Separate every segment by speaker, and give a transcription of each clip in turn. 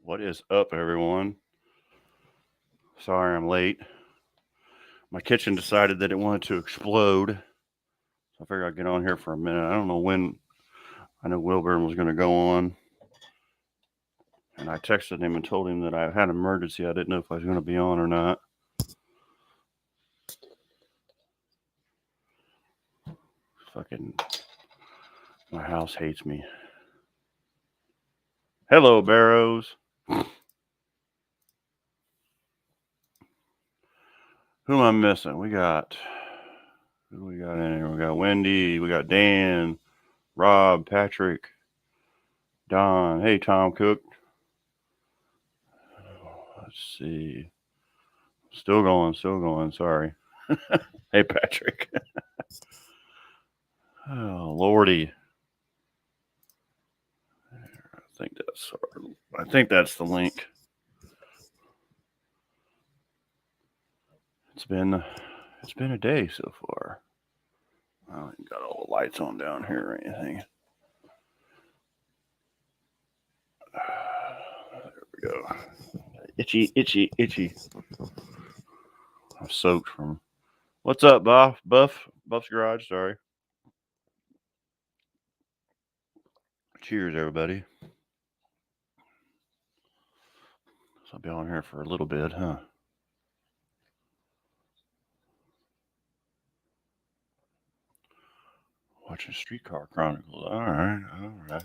Speaker 1: What is up, everyone? Sorry I'm late. My kitchen decided that it wanted to explode. So I figured I'd get on here for a minute. I don't know when. I know Wilburn was going to go on. And I texted him and told him that I had an emergency. I didn't know if I was going to be on or not. Fucking. My house hates me. Hello, Barrows. Who am I missing? Who we got in here? We got Wendy. We got Dan, Rob, Patrick, Don. Hey, Tom Cook. Let's see. Still going. Sorry. Hey, Patrick. Oh, Lordy. I think that's the link. It's been a day so far. I ain't got all the lights on down here or anything. There we go. Itchy. I'm soaked from. What's up, Buff's Garage? Sorry. Cheers, everybody. So I'll be on here for a little bit, huh? Watching Streetcar Chronicles. All right.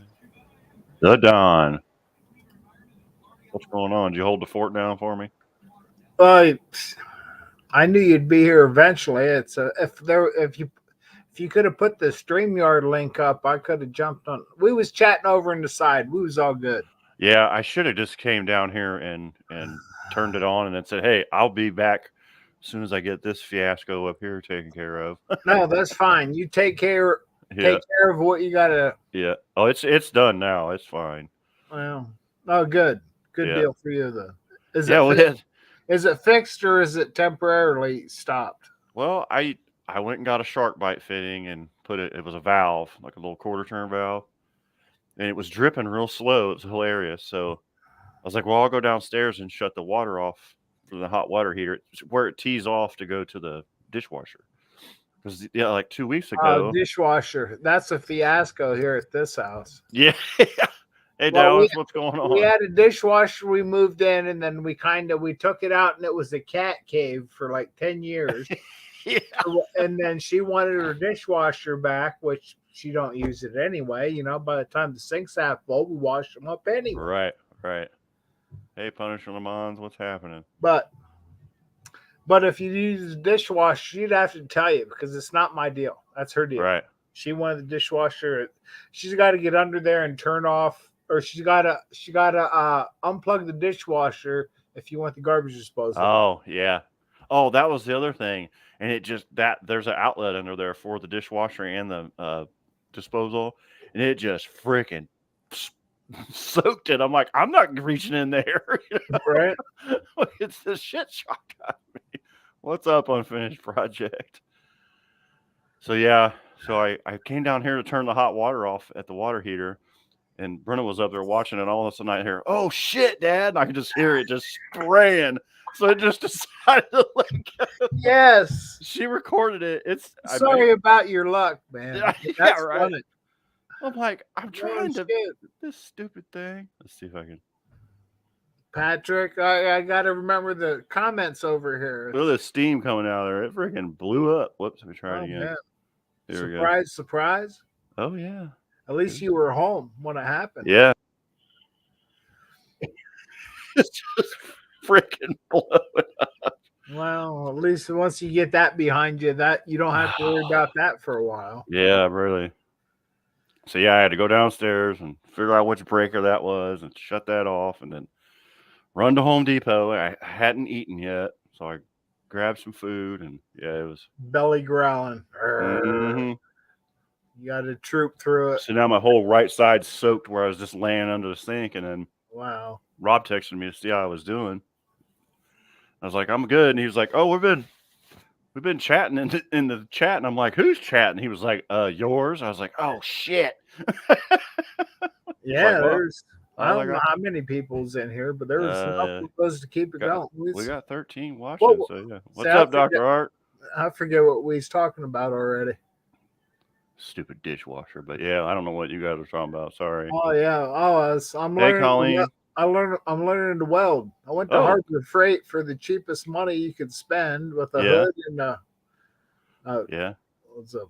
Speaker 1: The Don. What's going on? Did you hold the fort down for me?
Speaker 2: I knew you'd be here eventually. If you could have put the StreamYard link up, I could have jumped on. We was chatting over in the side. We was all good.
Speaker 1: Yeah, I should have just came down here and turned it on and then said, "Hey, I'll be back as soon as I get this fiasco up here taken care of."
Speaker 2: No, that's fine. You take care. Take care of what you gotta.
Speaker 1: Yeah. Oh, it's done now. It's fine.
Speaker 2: Well, oh, good deal for you though. Is it fixed or is it temporarily stopped?
Speaker 1: Well, I went and got a shark bite fitting and put it. It was a valve, like a little quarter turn valve, and it was dripping real slow. It was hilarious. So I was like, "Well, I'll go downstairs and shut the water off for the hot water heater, where it tees off to go to the dishwasher." Because like 2 weeks ago,
Speaker 2: dishwasher. That's a fiasco here at this house.
Speaker 1: Yeah. Hey, Dallas, what's going on?
Speaker 2: We had a dishwasher. We moved in, and then we took it out, and it was a cat cave for like 10 years.
Speaker 1: Yeah.
Speaker 2: And then she wanted her dishwasher back, which she don't use it anyway. By the time the sink's half full, we wash them up anyway.
Speaker 1: Right. Hey, Punisher Lamont, what's happening?
Speaker 2: But if you use the dishwasher, she'd have to tell you because it's not my deal. That's her deal.
Speaker 1: Right.
Speaker 2: She wanted the dishwasher. She's got to get under there and turn off, or she got to unplug the dishwasher if you want the garbage disposal.
Speaker 1: Oh yeah. Oh, that was the other thing, and it just there's an outlet under there for the dishwasher and the disposal, and it just freaking soaked it. I'm like, I'm not reaching in there.
Speaker 2: Right?
Speaker 1: It's the shit shock on me. What's up, Unfinished Project? So yeah, I came down here to turn the hot water off at the water heater, and Brenna was up there watching it. All of a sudden, I hear, "Oh shit, Dad!" And I could just hear it just spraying. So I just decided to let go.
Speaker 2: Yes,
Speaker 1: she recorded it.
Speaker 2: Sorry about your luck, man.
Speaker 1: Yeah, right. Funny. I'm like, I'm trying to this stupid thing. Let's see if I can.
Speaker 2: Patrick, I got to remember the comments over here.
Speaker 1: Look at the steam coming out of there. It freaking blew up. Whoops, let me try it again.
Speaker 2: Man. Surprise.
Speaker 1: Oh, yeah.
Speaker 2: At least you were home when it happened.
Speaker 1: Yeah. It's just freaking blowing up.
Speaker 2: Well, at least once you get that behind you, that you don't have to worry about that for a while.
Speaker 1: Yeah, really. So, yeah, I had to go downstairs and figure out which breaker that was and shut that off and then run to Home Depot. I hadn't eaten yet, so I grabbed some food, and yeah, it was
Speaker 2: belly growling.
Speaker 1: Mm-hmm.
Speaker 2: You got to troop through it.
Speaker 1: So now my whole right side soaked where I was just laying under the sink, and then Rob texted me to see how I was doing. I was like, I'm good, and he was like, oh, we've been chatting in the chat, and I'm like, who's chatting? He was like, yours. I was like, oh shit.
Speaker 2: Yeah, I
Speaker 1: All I
Speaker 2: don't know
Speaker 1: got,
Speaker 2: how many people's in here, but there's enough
Speaker 1: uh,
Speaker 2: of us to keep it
Speaker 1: got
Speaker 2: going.
Speaker 1: we got 13 watching.
Speaker 2: Well,
Speaker 1: So yeah,
Speaker 2: see,
Speaker 1: what's up, Dr. Art?
Speaker 2: I forget what we was talking about already.
Speaker 1: Stupid dishwasher, but yeah, I don't know what you guys are talking about. Sorry.
Speaker 2: Oh yeah. I'm
Speaker 1: Hey,
Speaker 2: learning.
Speaker 1: Colleen.
Speaker 2: I'm learning to weld. I went to
Speaker 1: Oh,
Speaker 2: Harbor Freight for the cheapest money you could spend with a
Speaker 1: yeah,
Speaker 2: hood and a
Speaker 1: yeah.
Speaker 2: what's a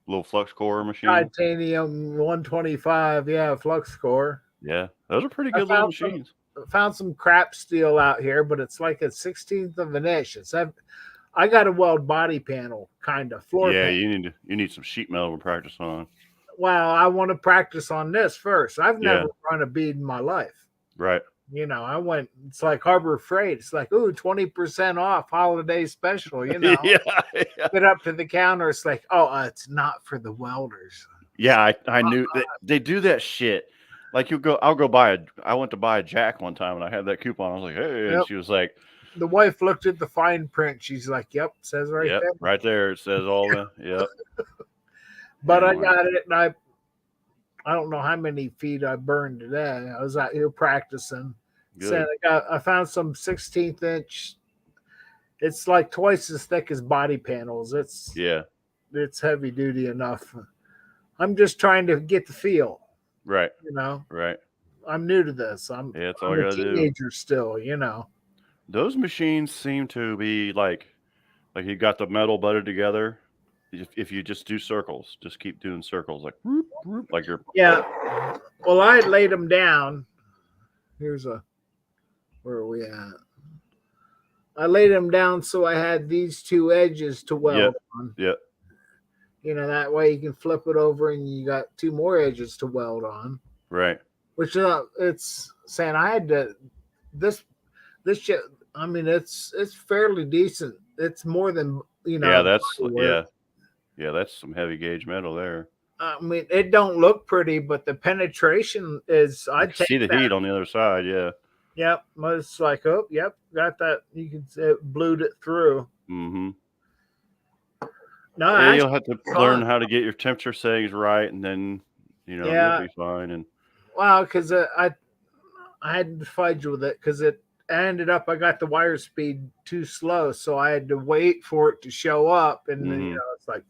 Speaker 1: Little flux core machine.
Speaker 2: titanium 125. Yeah, flux core.
Speaker 1: Yeah, those are pretty
Speaker 2: I
Speaker 1: good little machines.
Speaker 2: found some crap steel out here, but it's like a 16th of an inch. I got a weld body panel, kind of floor
Speaker 1: Yeah,
Speaker 2: panel.
Speaker 1: you need some sheet metal to practice on.
Speaker 2: Well, I want to practice on this first. I've
Speaker 1: Yeah,
Speaker 2: never run a bead in my life.
Speaker 1: right.
Speaker 2: I went, it's like Harbor Freight. It's like, ooh, 20% off holiday special.
Speaker 1: Yeah, yeah.
Speaker 2: Get up to the counter. It's like, oh, it's not for the welders.
Speaker 1: Yeah, I knew they do that shit. Like I went to buy a jack one time and I had that coupon. I was like, hey, and
Speaker 2: Yep.
Speaker 1: she was like,
Speaker 2: The wife looked at the fine print. She's like, yep, says right
Speaker 1: yep,
Speaker 2: there.
Speaker 1: right there. It says all the, yep.
Speaker 2: But I
Speaker 1: Anyway,
Speaker 2: got it, and I don't know how many feet I burned today. I was out here practicing.
Speaker 1: good.
Speaker 2: I found some 16th inch. It's like twice as thick as body panels.
Speaker 1: Yeah,
Speaker 2: It's heavy duty enough. I'm just trying to get the feel.
Speaker 1: right,
Speaker 2: You know,
Speaker 1: right.
Speaker 2: I'm new to this.
Speaker 1: Yeah, that's all
Speaker 2: I'm
Speaker 1: I
Speaker 2: a
Speaker 1: gotta do.
Speaker 2: teenager still.
Speaker 1: Those machines seem to be like you got the metal butted together. If you just do circles, just keep doing circles, like whoop, whoop, like you're.
Speaker 2: Yeah. Well, I laid them down. Where are we at? I laid them down so I had these two edges to
Speaker 1: Yep,
Speaker 2: weld on.
Speaker 1: yep,
Speaker 2: That way you can flip it over and you got two more edges to weld on.
Speaker 1: right.
Speaker 2: Which it's saying I had to this shit. I mean, it's fairly decent. It's more than
Speaker 1: Yeah, that's
Speaker 2: body work.
Speaker 1: yeah, that's some heavy gauge metal there.
Speaker 2: I mean, it don't look pretty, but the penetration is.
Speaker 1: I
Speaker 2: I'd
Speaker 1: can see
Speaker 2: take
Speaker 1: the
Speaker 2: that.
Speaker 1: heat on the other side. Yeah.
Speaker 2: Yep, it's like, oh, yep, got that. You can say it blued it through.
Speaker 1: Mm-hmm.
Speaker 2: No,
Speaker 1: Yeah,
Speaker 2: actually,
Speaker 1: you'll have to learn how to get your temperature settings right, and then you'll
Speaker 2: yeah.
Speaker 1: be fine. And
Speaker 2: Well, because I had to fudge with it because it ended up I got the wire speed too slow, so I had to wait for it to show up, and then it's like.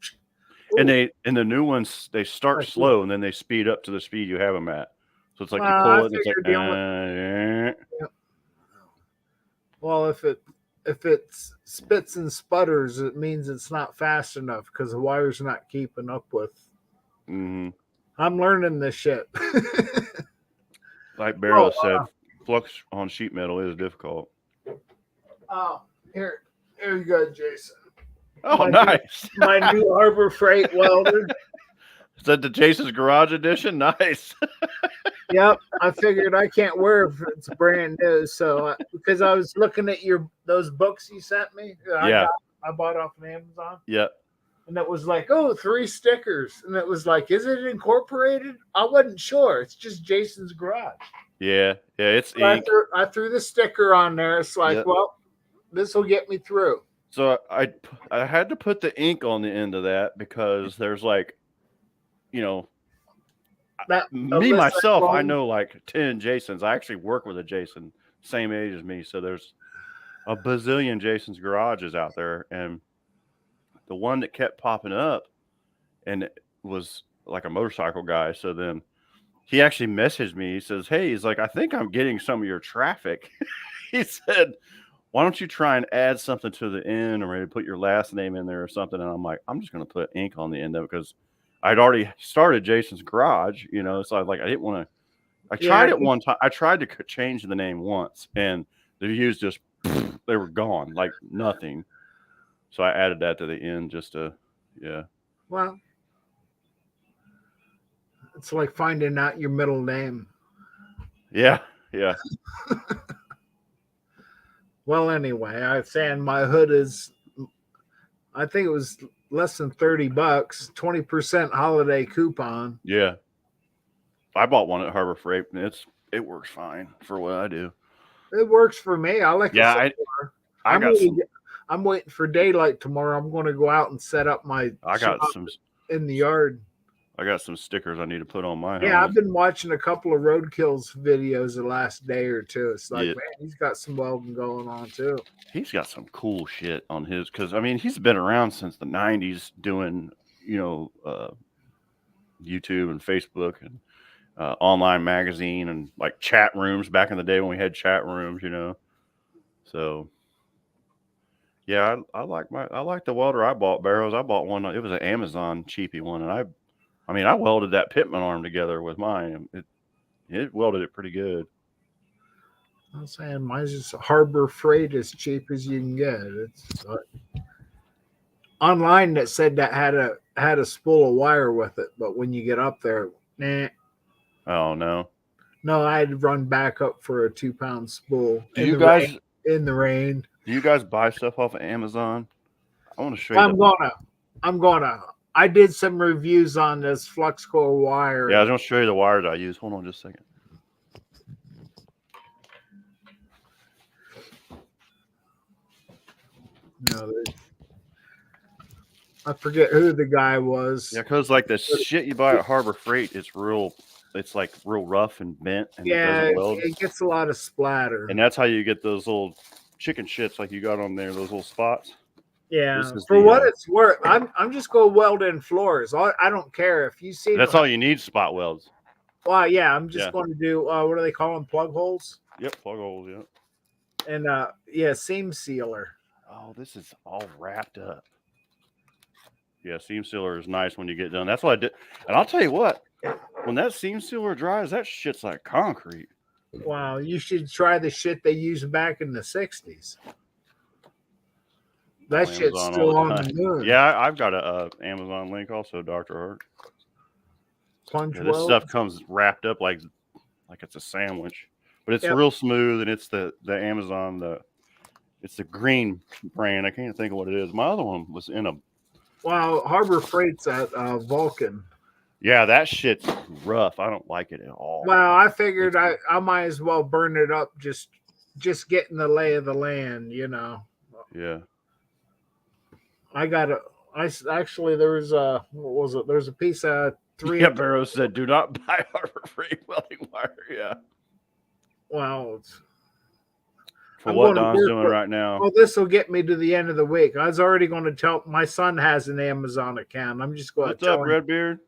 Speaker 1: and
Speaker 2: Ooh.
Speaker 1: the new ones, they start
Speaker 2: Like,
Speaker 1: slow and then they speed up to the speed you have them at. So it's like you
Speaker 2: Well,
Speaker 1: pull
Speaker 2: I
Speaker 1: it and it's like,
Speaker 2: figured the only well, if it spits and sputters, it means it's not fast enough because the wire's not keeping up with.
Speaker 1: mm-hmm.
Speaker 2: I'm learning this shit.
Speaker 1: Like Barrow said, flux on sheet metal is difficult.
Speaker 2: Oh, here you go, Jason.
Speaker 1: Oh, nice.
Speaker 2: My new Harbor Freight welder.
Speaker 1: Is that the Jason's Garage edition? Nice.
Speaker 2: Yep, I figured I can't wear it if it's brand new. So because I was looking at those books you sent me,
Speaker 1: Yeah.
Speaker 2: I bought off of Amazon.
Speaker 1: Yep.
Speaker 2: And it was like, 3 stickers, and it was like, is it incorporated? I wasn't sure. It's just Jason's Garage.
Speaker 1: Yeah, it's
Speaker 2: So
Speaker 1: ink.
Speaker 2: I threw the sticker on there. It's like, well, this will get me through.
Speaker 1: So I had to put the ink on the end of that because there's like, me myself, I know like 10 Jasons. I actually work with a Jason, same age as me. So there's a bazillion Jason's Garages out there, and the one that kept popping up, and it was like a motorcycle guy. So then he actually messaged me. He says, "Hey, he's like, I think I'm getting some of your traffic." He said, "Why don't you try and add something to the end, or maybe put your last name in there or something?" And I'm like, "I'm just going to put ink on the end of it because I'd already started Jason's Garage, So I didn't want to. I tried it one time. I tried to change the name once, and the views just they were gone, like nothing. So I added that to the end just to, yeah.
Speaker 2: Well, it's like finding out your middle name.
Speaker 1: Yeah.
Speaker 2: Well, anyway, I was saying my hood is, I think it was less than $30, 20% holiday coupon.
Speaker 1: Yeah. I bought one at Harbor Freight, and it works fine for what I do.
Speaker 2: It works for me. I like
Speaker 1: it.
Speaker 2: I'm waiting for daylight tomorrow. I'm going to go out and set up my
Speaker 1: I got some
Speaker 2: in the yard.
Speaker 1: I got some stickers I need to put on my
Speaker 2: Yeah, I've
Speaker 1: helmet.
Speaker 2: been watching a couple of Roadkill's videos the last day or two. It's like,
Speaker 1: Yeah.
Speaker 2: man, he's got some welding going on too.
Speaker 1: He's got some cool shit on his, because I mean he's been around since the '90s doing YouTube and Facebook and online magazine and like chat rooms back in the day when we had chat rooms, So yeah, I like the welder I bought, Barrows. I bought one. It was an Amazon cheapy one, and I mean I welded that Pitman arm together with mine. It welded it pretty good.
Speaker 2: I'm saying mine's just Harbor Freight as cheap as you can get. It's online that said that had a spool of wire with it, but when you get up there, nah.
Speaker 1: Oh no.
Speaker 2: No, I had to run back up for a 2-pound spool.
Speaker 1: Do you guys
Speaker 2: in the rain?
Speaker 1: Do you guys buy stuff off of Amazon? I want to show you.
Speaker 2: I'm gonna. I did some reviews on this flux core wire.
Speaker 1: Yeah, I was gonna show you the wires I use. Hold on just a second.
Speaker 2: No, I forget who the guy was.
Speaker 1: Yeah, because like the shit you buy at Harbor Freight, it's like real rough and bent, and
Speaker 2: it gets a lot of splatter.
Speaker 1: And that's how you get those little chicken shits like you got on there, those little spots.
Speaker 2: Yeah, for what it's worth, I'm just going to weld in floors. I don't care if you see.
Speaker 1: That's all you need, spot welds.
Speaker 2: Well, yeah, I'm just going to do what do they call them? Plug holes.
Speaker 1: Yep, plug holes. Yep.
Speaker 2: And seam sealer.
Speaker 1: Oh, this is all wrapped up. Yeah, seam sealer is nice when you get done. That's what I did, and I'll tell you what. When that seam sealer dries, that shit's like concrete.
Speaker 2: Wow, you should try the shit they used back in the 60s. That shit's still on the moon.
Speaker 1: Yeah, I've got a Amazon link also, Dr. Hart.
Speaker 2: Plunge
Speaker 1: this stuff comes wrapped up like it's a sandwich, but it's real smooth, and it's the Amazon, it's the green brand. I can't think of what it is. My other one was in a.
Speaker 2: Wow, Harbor Freight's at Vulcan.
Speaker 1: Yeah, that shit's rough. I don't like it at all.
Speaker 2: Well, I figured I might as well burn it up, just getting the lay of the land,
Speaker 1: Yeah.
Speaker 2: There's what was it? There's a piece of 3.
Speaker 1: Yeah, Barrow said, "Do not buy Harbor Freight welding wire." Yeah.
Speaker 2: Well,
Speaker 1: for what Don's doing right now.
Speaker 2: Well, this will get me to the end of the week. I was already going to tell my son has an Amazon account. I'm just going to tell him.
Speaker 1: What's up, Redbeard?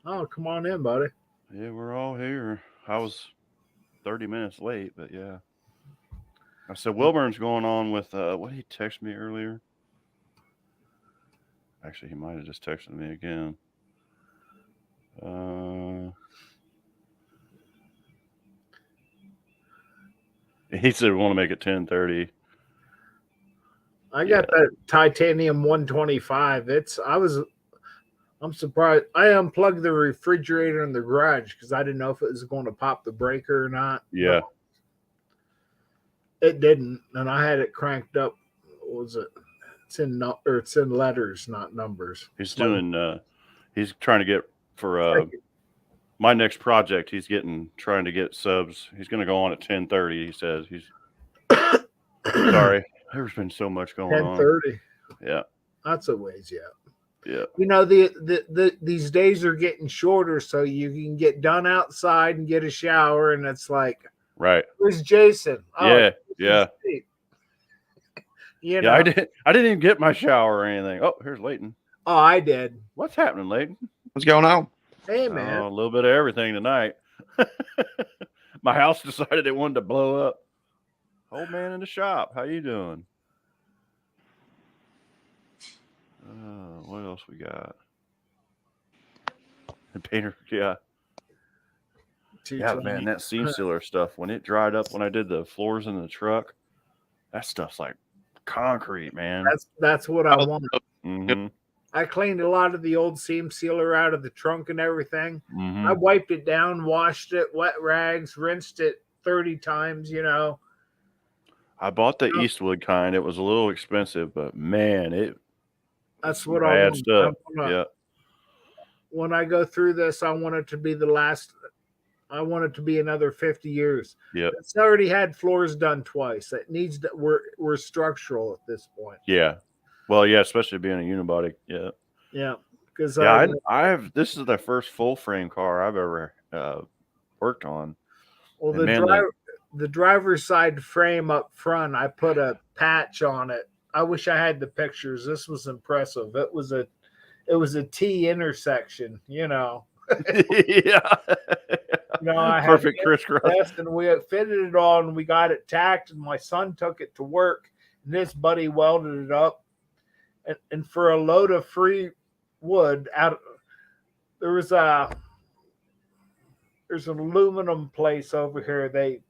Speaker 2: Oh, come on in, buddy.
Speaker 1: Yeah, we're all here. I was 30 minutes late, but yeah. I said Wilburn's going on with what did he text me earlier? Actually, he might have just texted me again. He said we want to make it 10:30.
Speaker 2: I got that titanium 125. I'm surprised. I unplugged the refrigerator in the garage because I didn't know if it was going to pop the breaker or not.
Speaker 1: Yeah.
Speaker 2: It didn't, and I had it cranked up. What was it? It's in letters, not numbers.
Speaker 1: He's he's trying to get for my next project. He's trying to get subs. He's going to go on at 10:30. He says he's sorry. There's been so much going on.
Speaker 2: 10:30.
Speaker 1: Yeah,
Speaker 2: that's a ways yet.
Speaker 1: Yeah.
Speaker 2: These days are getting shorter, so you can get done outside and get a shower, and it's like,
Speaker 1: right.
Speaker 2: Where's Jason?
Speaker 1: Oh, yeah.
Speaker 2: Yeah,
Speaker 1: I didn't even get my shower or anything. Oh, here's Leighton.
Speaker 2: Oh, I did.
Speaker 1: What's happening, Leighton?
Speaker 3: What's going on?
Speaker 2: Hey, man.
Speaker 1: A little bit of everything tonight. My house decided it wanted to blow up. Old man in the shop. How you doing? What else we got? The painter, yeah. Yeah, man, that seam sealer stuff, when it dried up, when I did the floors in the truck, that stuff's like concrete, man.
Speaker 2: That's what I want.
Speaker 1: Mm-hmm.
Speaker 2: I cleaned a lot of the old seam sealer out of the trunk and everything.
Speaker 1: Mm-hmm.
Speaker 2: I wiped it down, washed it, wet rags, rinsed it 30 times,
Speaker 1: I bought the Eastwood kind. It was a little expensive, but man,
Speaker 2: that's what I want.
Speaker 1: Stuff. Yeah.
Speaker 2: When I go through this, I want it to be the last. I want it to be another 50 years.
Speaker 1: Yeah.
Speaker 2: It's already had floors done twice. It needs to. We're structural at this point.
Speaker 1: Yeah. Well, yeah, especially being a unibody. Yeah.
Speaker 2: Yeah, Because
Speaker 1: Yeah, I've this is the first full frame car I've ever worked on.
Speaker 2: well,
Speaker 1: And man,
Speaker 2: the driver's side frame up front, I put a patch on it. I wish I had the pictures. This was impressive. It was a T intersection, you know.
Speaker 1: yeah,
Speaker 2: You know, I had
Speaker 1: perfect crisscross.
Speaker 2: this and we had fitted it on. We got it tacked, and my son took it to work. And this buddy welded it up, and for a load of free wood, there was there's an aluminum place over here. They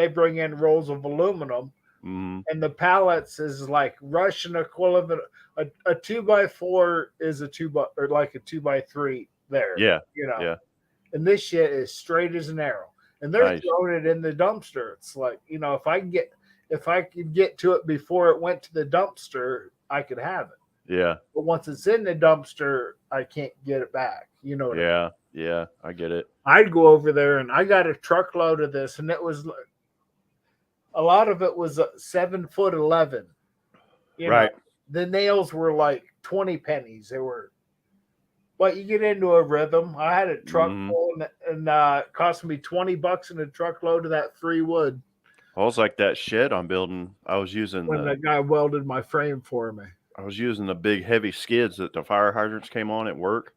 Speaker 2: bring in rolls of aluminum,
Speaker 1: Mm,
Speaker 2: and the pallets is like Russian equivalent. A 2x4 is a or like a 2x3 there.
Speaker 1: yeah,
Speaker 2: You know,
Speaker 1: yeah,
Speaker 2: and this shit is straight as an arrow. And they're
Speaker 1: nice.
Speaker 2: throwing it in the dumpster. It's like, you know, if I could get to it before it went to the dumpster, I could have it.
Speaker 1: Yeah,
Speaker 2: But once it's in the dumpster, I can't get it back. You know what I mean?
Speaker 1: yeah, yeah. I get it.
Speaker 2: I'd go over there and I got a truckload of this, and it was a lot of it was 7'11". You know,
Speaker 1: Right.
Speaker 2: the nails were like 20 pennies. They were, but you get into a rhythm. I had a truck full, and it cost me $20 in a truckload of that free wood.
Speaker 1: I was like that shed I'm building. I was using
Speaker 2: when the guy welded my frame for me.
Speaker 1: I was using the big heavy skids that the fire hydrants came on at work,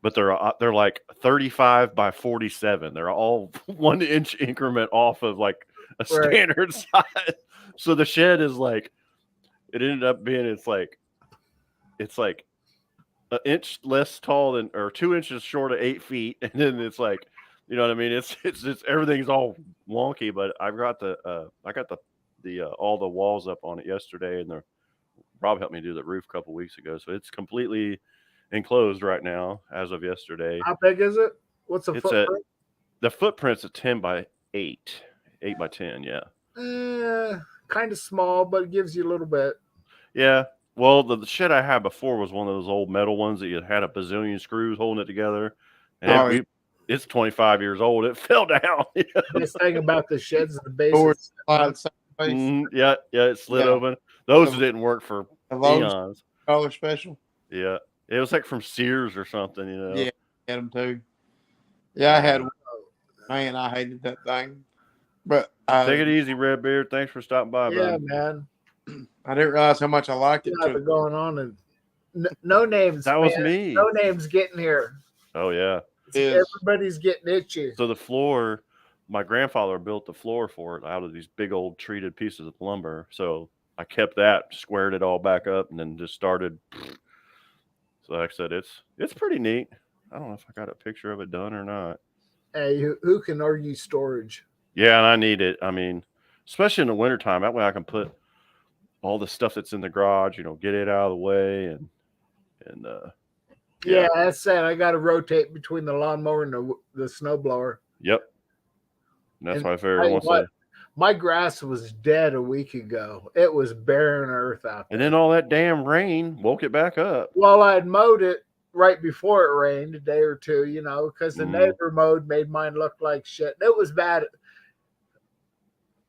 Speaker 1: but they're like 35 by 47. They're all 1 inch increment off of like a standard size. So the shed is like, it ended up being it's like an inch less tall than, or 2 inches short of 8 feet, and then it's like, you know what I mean? It's everything's all wonky, but I've got I got the all the walls up on it yesterday, and Rob helped me do the roof a couple weeks ago, so it's completely enclosed right now as of yesterday.
Speaker 2: How big is it? What's the footprint?
Speaker 1: The footprint's a 10 by 8 by 10. Yeah.
Speaker 2: Kind of small, but it gives you a little bit.
Speaker 1: Yeah. Well, the shed I had before was one of those old metal ones that you had a bazillion screws holding it together, and it's 25 years old. It fell down.
Speaker 2: This thing about the sheds and the bases.
Speaker 1: Yeah, it slid open. Those didn't work for eons.
Speaker 3: Color special.
Speaker 1: Yeah, it was like from Sears or something, you know.
Speaker 3: Yeah, I had them too. Yeah, I had one. Man, I hated that thing. But
Speaker 1: take it easy, Redbeard. Thanks for stopping by,
Speaker 2: yeah,
Speaker 1: bud.
Speaker 2: man.
Speaker 3: I didn't realize how much I liked it.
Speaker 2: Going on, and no names.
Speaker 1: That was me.
Speaker 2: No names getting here.
Speaker 1: Oh yeah.
Speaker 2: Everybody's getting itchy.
Speaker 1: So the floor, my grandfather built the floor for it out of these big old treated pieces of lumber. So I kept that, squared it all back up, and then just started. So like I said, it's pretty neat. I don't know if I got a picture of it done or not.
Speaker 2: Hey, who can argue storage?
Speaker 1: Yeah, and I need it. I mean, especially in the wintertime. That way I can put all the stuff that's in the garage, you know, get it out of the way and
Speaker 2: yeah, that's sad. I got to rotate between the lawnmower and the snowblower.
Speaker 1: Yep. And that's why I figured
Speaker 2: my grass was dead a week ago. It was barren earth out there.
Speaker 1: And then all that damn rain woke it back up.
Speaker 2: Well, I had mowed it right before it rained a day or two, you know, because the neighbor mowed made mine look like shit. It was bad.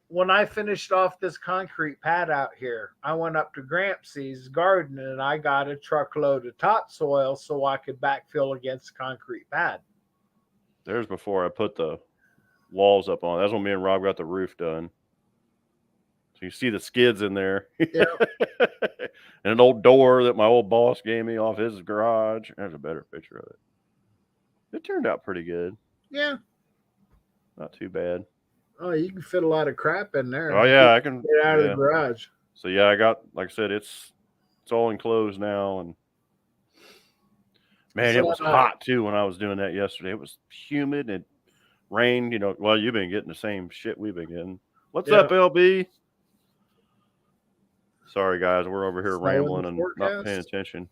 Speaker 2: When I finished off this concrete pad out here, I went up to Grampsy's garden and I got a truckload of topsoil so I could backfill against the concrete pad.
Speaker 1: There's before I put the walls up on. That's when me and Rob got the roof done. So you see the skids in there.
Speaker 2: Yeah.
Speaker 1: And an old door that my old boss gave me off his garage. There's a better picture of it. It turned out pretty good.
Speaker 2: Yeah.
Speaker 1: Not too bad.
Speaker 2: Oh, you can fit a lot of crap in there.
Speaker 1: Oh yeah, I can
Speaker 2: get out of the garage.
Speaker 1: So yeah, I got, like I said, it's all enclosed now, and man, it was hot too when I was doing that yesterday. It was humid and rained. You know, well, you've been getting the same shit we've been getting. What's up, LB? Sorry guys, we're over here rambling and not paying attention.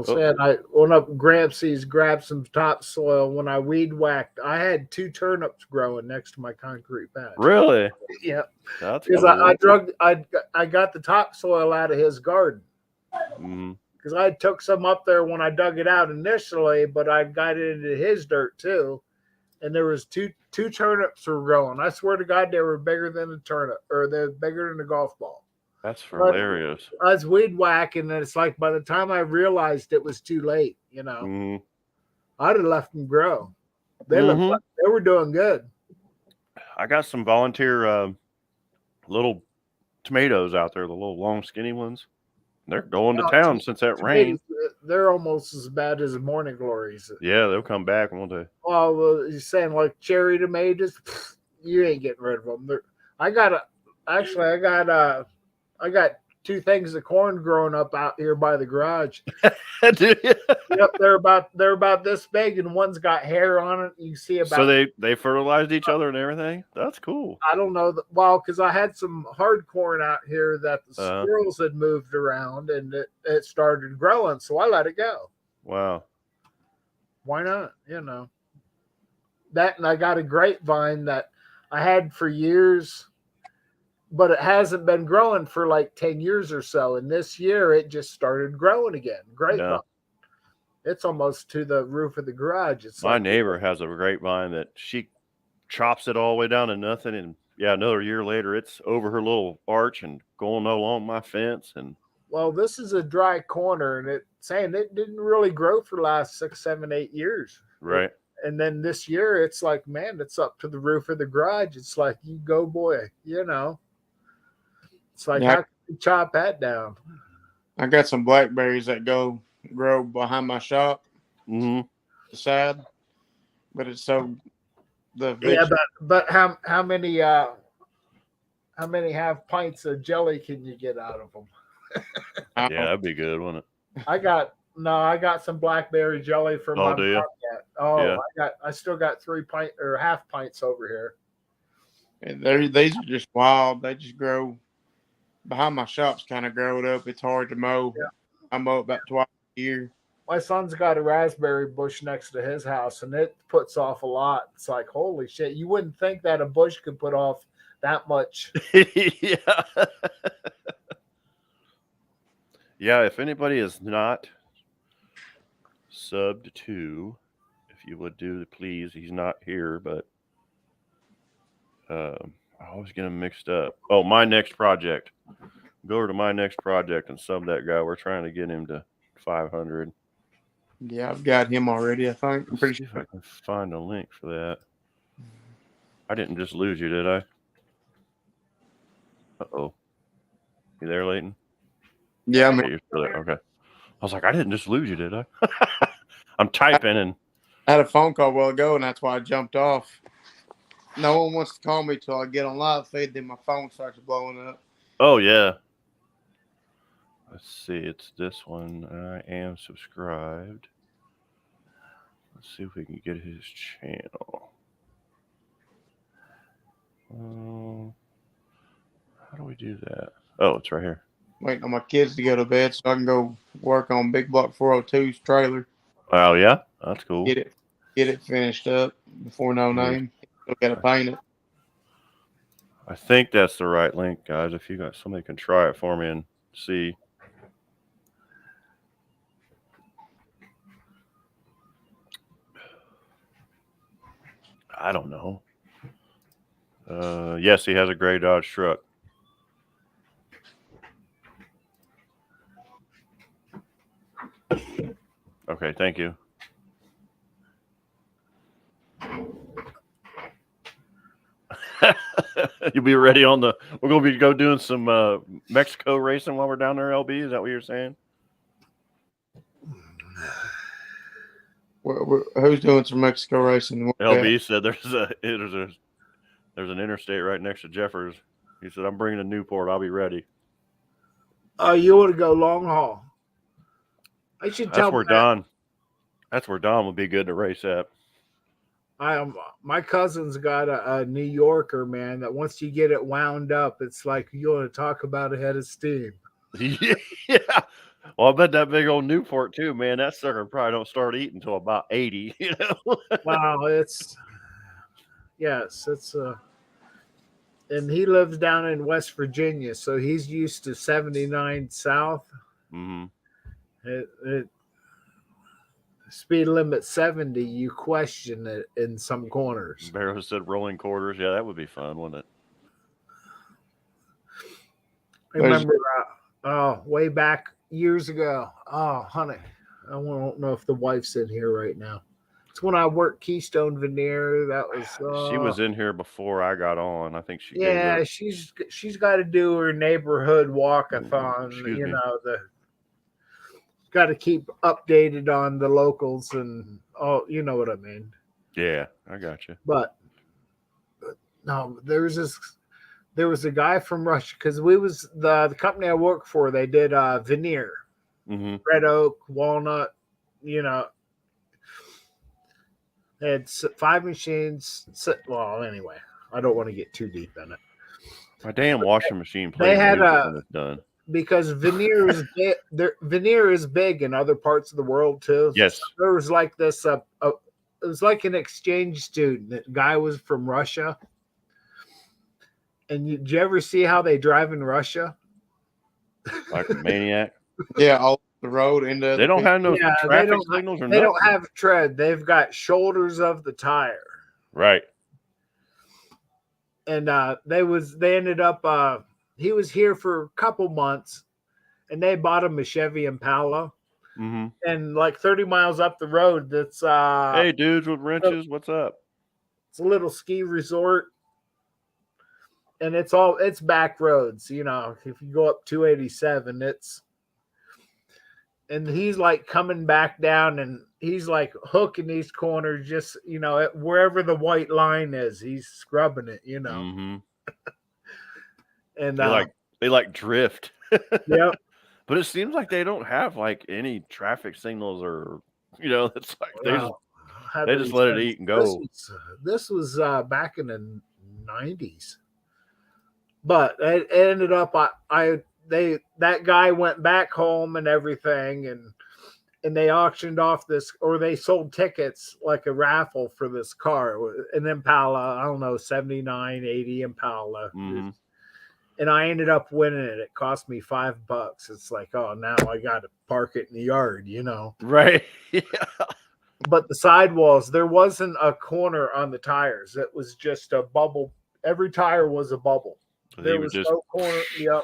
Speaker 2: Said I went up Grampsy's, grabbed some topsoil. When I weed whacked, I had 2 turnips growing next to my concrete pad.
Speaker 1: Really?
Speaker 2: Yeah.
Speaker 1: Because
Speaker 2: I got the topsoil out of his garden. Because I took some up there when I dug it out initially, but I got it into his dirt too. and there was two turnips were growing. I swear to God, they were bigger than a turnip, or they're bigger than a golf ball.
Speaker 1: That's hilarious.
Speaker 2: I was weed whacking, and it's like by the time I realized it was too late,
Speaker 1: Mm-hmm.
Speaker 2: I'd have left them grow. They looked like they were doing good.
Speaker 1: I got some volunteer little tomatoes out there, the little long skinny ones. They're going to town since that rain.
Speaker 2: They're almost as bad as morning glories.
Speaker 1: Yeah, they'll come back, won't they?
Speaker 2: Oh, you're saying like cherry tomatoes? You ain't getting rid of them. I got two things of corn growing up out here by the garage. Yep, they're about this big, and one's got hair on it. You see about.
Speaker 1: So they fertilized each other and everything. That's cool.
Speaker 2: I don't know. Because I had some hard corn out here that the squirrels had moved around, and it started growing, so I let it go.
Speaker 1: Wow.
Speaker 2: Why not? That, and I got a grapevine that I had for years, but it hasn't been growing for like 10 years or so. And this year it just started growing again. Grapevine. Yeah. It's almost to the roof of the garage. It's
Speaker 1: my neighbor has a grapevine that she chops it all the way down to nothing. And another year later, it's over her little arch and going along my fence. And
Speaker 2: well, this is a dry corner, and it's saying it didn't really grow for the last 6, 7, 8 years.
Speaker 1: Right.
Speaker 2: And then this year, it's like, man, it's up to the roof of the garage. It's like, you go, boy, It's like, how can you chop that down?
Speaker 3: I got some blackberries that grow behind my shop.
Speaker 1: Mm-hmm.
Speaker 3: Sad, but it's so
Speaker 2: but how many half pints of jelly can you get out of them?
Speaker 1: Yeah, that'd be good, wouldn't it?
Speaker 2: I got some blackberry jelly from my Bobcat. I still got 3 pint or half pints over here.
Speaker 3: And these are just wild. They just grow behind my shop's kind of growed up. It's hard to mow. Yeah. I mow about twice a year.
Speaker 2: My son's got a raspberry bush next to his house, and it puts off a lot. It's like, holy shit. You wouldn't think that a bush could put off that much.
Speaker 1: Yeah. Yeah, if anybody is not subbed to, if you would do, please. He's not here, but I always get him mixed up. Oh, my next project. Go over to my next project and sub that guy. We're trying to get him to 500.
Speaker 3: Yeah, I've got him already, I think. I'm pretty
Speaker 1: sure. If I can find a link for that. I didn't just lose you, did I? Uh-oh. You there, Leighton?
Speaker 3: Yeah,
Speaker 1: okay, you're still there. Okay. I was like, I didn't just lose you, did I? I'm typing and
Speaker 3: I had a phone call a while ago, and that's why I jumped off. No one wants to call me till I get on live feed, then my phone starts blowing up.
Speaker 1: Oh, yeah. Let's see. It's this one. I am subscribed. Let's see if we can get his channel. How do we do that? Oh, it's right here.
Speaker 3: Waiting on my kids to go to bed so I can go work on Big Block 402's trailer.
Speaker 1: Oh, yeah? That's cool.
Speaker 3: Get it finished up before no name. Still got to paint it.
Speaker 1: I think that's the right link, guys. If you got somebody can try it for me and see. I don't know. Yes, he has a gray Dodge truck. Okay, thank you. You'll be ready on the. We're going to be doing some Mexico racing while we're down there. LB, is that what you're saying?
Speaker 3: Who's doing some Mexico racing?
Speaker 1: LB said there's an interstate right next to Jeffers. He said, I'm bringing a Newport. I'll be ready.
Speaker 2: Oh, you want to go long haul? I should tell.
Speaker 1: That's where Don would be good to race at.
Speaker 2: My cousin's got a New Yorker, man, that once you get it wound up, it's like you want to talk about a head of steam.
Speaker 1: Yeah. Well, I bet that big old Newport too, man. That sucker probably don't start eating until about 80.
Speaker 2: Wow, and he lives down in West Virginia, so he's used to 79 South.
Speaker 1: Mm-hmm.
Speaker 2: speed limit 70, you question it in some corners.
Speaker 1: Barrow said rolling quarters. Yeah, that would be fun, wouldn't it?
Speaker 2: I remember way back years ago. Oh, honey, I don't know if the wife's in here right now. It's when I worked Keystone Veneer. That was
Speaker 1: She was in here before I got on. I think she gave
Speaker 2: yeah.
Speaker 1: up.
Speaker 2: She's got to do her neighborhood walkathon.
Speaker 1: Excuse
Speaker 2: You
Speaker 1: me.
Speaker 2: know, got to keep updated on the locals and all. You know what I mean.
Speaker 1: Yeah, I got you.
Speaker 2: But no, there was a guy from Russia because we was the company I worked for. They did veneer,
Speaker 1: Mm-hmm.
Speaker 2: red oak, walnut. You know, they had 5 machines. Well, anyway, I don't want to get too deep in it
Speaker 1: My damn washing machine
Speaker 2: They
Speaker 1: plays
Speaker 2: had
Speaker 1: music when it's done.
Speaker 2: because veneer is big. Veneer is big in other parts of the world too.
Speaker 1: Yes.
Speaker 2: So there was like this. It was like an exchange student. That guy was from Russia. And did you ever see how they drive in Russia?
Speaker 1: Like a maniac.
Speaker 3: Yeah, all the road into
Speaker 1: They don't have no
Speaker 2: Yeah, they
Speaker 1: traffic
Speaker 2: don't-
Speaker 1: signals or
Speaker 2: They
Speaker 1: nothing.
Speaker 2: don't have tread. They've got shoulders of the tire.
Speaker 1: Right.
Speaker 2: And they ended up he was here for a couple months and they bought him a Chevy Impala.
Speaker 1: Mm-hmm.
Speaker 2: And like 30 miles up the road, that's
Speaker 1: Hey, dudes with wrenches, what's up?
Speaker 2: it's a little ski resort. And it's back roads, you know. If you go up 287, and he's like coming back down and he's like hooking these corners just, you know, wherever the white line is, he's scrubbing it, you know.
Speaker 1: Mm-hmm.
Speaker 2: And
Speaker 1: They like drift.
Speaker 2: yep.
Speaker 1: But it seems like they don't have like any traffic signals or, you know, it's like they just let it eat and go.
Speaker 2: This was back in the 90s. But it ended up that guy went back home and everything and they auctioned off this, or they sold tickets like a raffle for this car, an Impala, I don't know, 79, 80 Impala.
Speaker 1: Mm-hmm.
Speaker 2: And I ended up winning it. It cost me $5. It's like, oh, now I got to park it in the yard, you know.
Speaker 1: Right. Yeah.
Speaker 2: But the sidewalls, there wasn't a corner on the tires. It was just a bubble. Every tire was a bubble. There was no corner. Yep.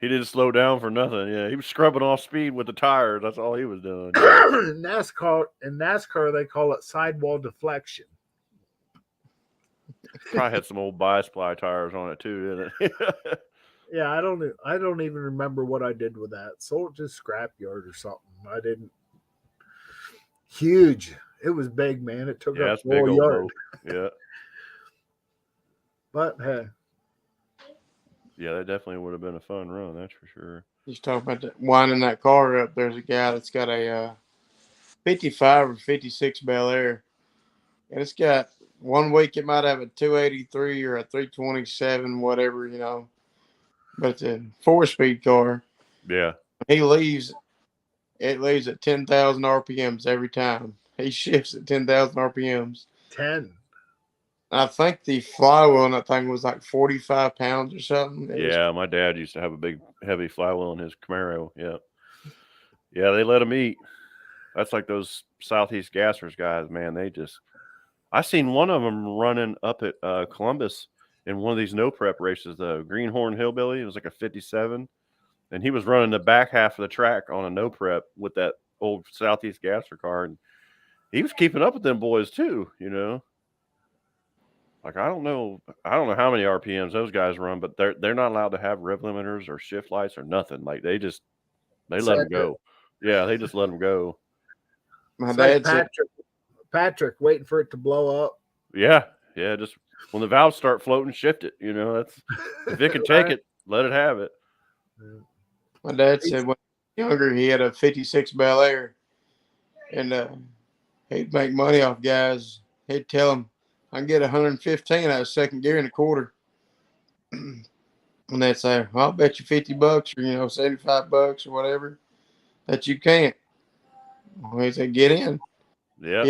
Speaker 1: He didn't slow down for nothing. Yeah, he was scrubbing off speed with the tires. That's all he was doing.
Speaker 2: In NASCAR, they call it sidewall deflection.
Speaker 1: Probably had some old bi-sply tires on it too, didn't it?
Speaker 2: Yeah, I don't even remember what I did with that. Sold it to scrapyard or something. I didn't. Huge. It was big, man. It took up
Speaker 1: that's
Speaker 2: the
Speaker 1: big
Speaker 2: whole
Speaker 1: old
Speaker 2: yard.
Speaker 1: boat. Yeah.
Speaker 2: But hey,
Speaker 1: Yeah, that definitely would have been a fun run. That's for sure.
Speaker 3: He's talking about winding that car up. There's a guy that's got a 55 or 56 Bel Air, and it's got 1 week it might have a 283 or a 327, whatever, you know. But it's a 4-speed car.
Speaker 1: Yeah.
Speaker 3: It leaves at 10,000 RPMs every time. He shifts at 10,000 RPMs.
Speaker 2: 10.
Speaker 3: I think the flywheel on that thing was like 45 pounds or something.
Speaker 1: Yeah, my dad used to have a big, heavy flywheel in his Camaro. Yeah. Yeah, they let him eat. That's like those Southeast Gassers guys, man. I seen one of them running up at Columbus in one of these no prep races, the Greenhorn Hillbilly. It was like a 57. And he was running the back half of the track on a no prep with that old Southeast Gasser car. And he was keeping up with them boys too, you know. Like I don't know how many RPMs those guys run, but they're not allowed to have rev limiters or shift lights or nothing. Like they let them go. Yeah, they just let them go.
Speaker 3: My
Speaker 2: It's
Speaker 3: dad
Speaker 2: like
Speaker 3: said,
Speaker 2: Patrick waiting for it to blow up.
Speaker 1: Yeah, just when the valves start floating, shift it. You know, that's if it can take it, let it have it.
Speaker 3: my dad said when he was younger, he had a 56 Bel Air, and he'd make money off guys. He'd tell them, I can get 115 out of second gear in a quarter. And they'd say, well, I'll bet you $50 or, $75 or whatever that you can't. Well, he said, get in.
Speaker 1: Yeah.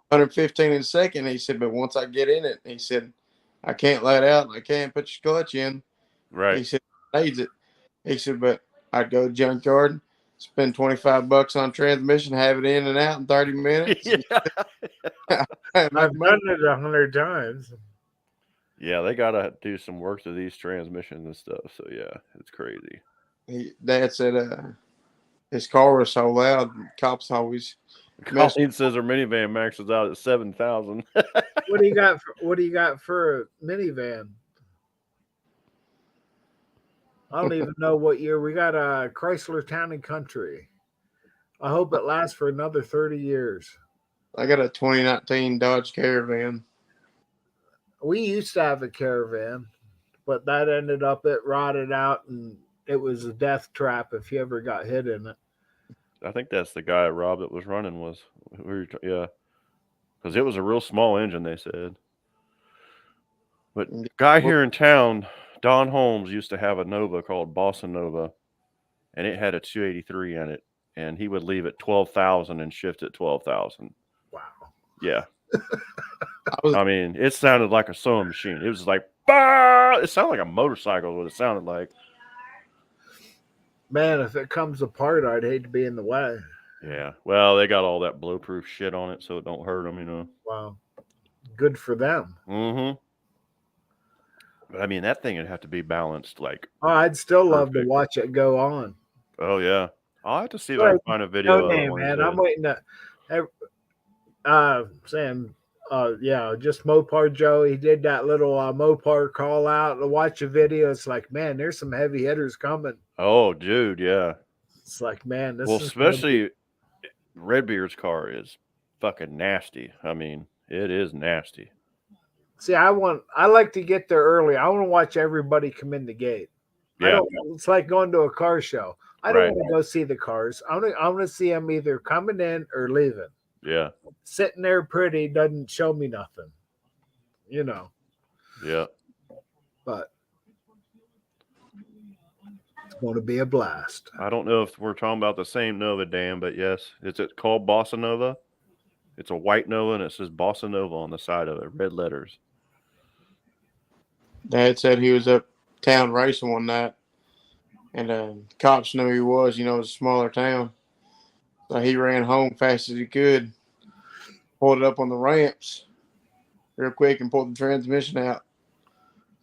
Speaker 3: 115 in a second. He said, but once I get in it, he said, I can't let out and I can't put your clutch in.
Speaker 1: Right.
Speaker 3: He said, needs it. He said, but I'd go to junkyard. spend $25 on transmission, have it in and out in 30 minutes.
Speaker 1: Yeah.
Speaker 2: I've done it 100 times.
Speaker 1: Yeah, they gotta do some work to these transmissions and stuff. So yeah, it's crazy.
Speaker 3: Dad said his car was so loud, cops always mess.
Speaker 1: Colleen says her minivan maxes out at 7,000.
Speaker 2: What do you got? What do you got for a minivan? I don't even know what year. We got a Chrysler Town and Country. I hope it lasts for another 30 years.
Speaker 3: I got a 2019 Dodge Caravan.
Speaker 2: We used to have a Caravan, but that ended up, it rotted out, and it was a death trap if you ever got hit in it.
Speaker 1: I think that's the guy Rob that was running was. Yeah, because it was a real small engine. They said. But guy here in town, Don Holmes, used to have a Nova called Bossa Nova, and it had a 283 in it, and he would leave at 12,000 and shift at 12,000.
Speaker 2: Wow.
Speaker 1: Yeah. I mean, it sounded like a sewing machine. It was like, bah! It sounded like a motorcycle, what it sounded like.
Speaker 2: Man, if it comes apart, I'd hate to be in the way.
Speaker 1: Yeah. Well, they got all that blowproof shit on it, so it don't hurt them, you know.
Speaker 2: Wow. Good for them.
Speaker 1: Mm-hmm. But I mean, that thing would have to be balanced, like.
Speaker 2: Oh, I'd still love to
Speaker 1: perfect.
Speaker 2: watch it go on.
Speaker 1: Oh yeah, I'll have to see if I can find a video.
Speaker 2: No name, man. I'm waiting to. Saying, yeah, just Mopar Joe. He did that little Mopar call out to watch a video. It's like, man, there's some heavy hitters coming.
Speaker 1: Oh, dude, yeah.
Speaker 2: It's like, man, this.
Speaker 1: Well,
Speaker 2: is
Speaker 1: especially Redbeard's car is fucking nasty. I mean, it is nasty.
Speaker 2: See, I like to get there early. I want to watch everybody come in the gate.
Speaker 1: Yeah.
Speaker 2: It's like going to a car show. I don't
Speaker 1: Right.
Speaker 2: want to go see the cars. I want to see them either coming in or leaving.
Speaker 1: Yeah.
Speaker 2: Sitting there pretty doesn't show me nothing, you know.
Speaker 1: Yeah.
Speaker 2: But it's going to be a blast.
Speaker 1: I don't know if we're talking about the same Nova, Dan, but yes, it's called Bossa Nova. It's a white Nova, and it says Bossa Nova on the side of it, red letters.
Speaker 3: Dad said he was uptown racing one night, and cops knew who he was. You know, it was a smaller town. So he ran home fast as he could, pulled it up on the ramps real quick, and pulled the transmission out.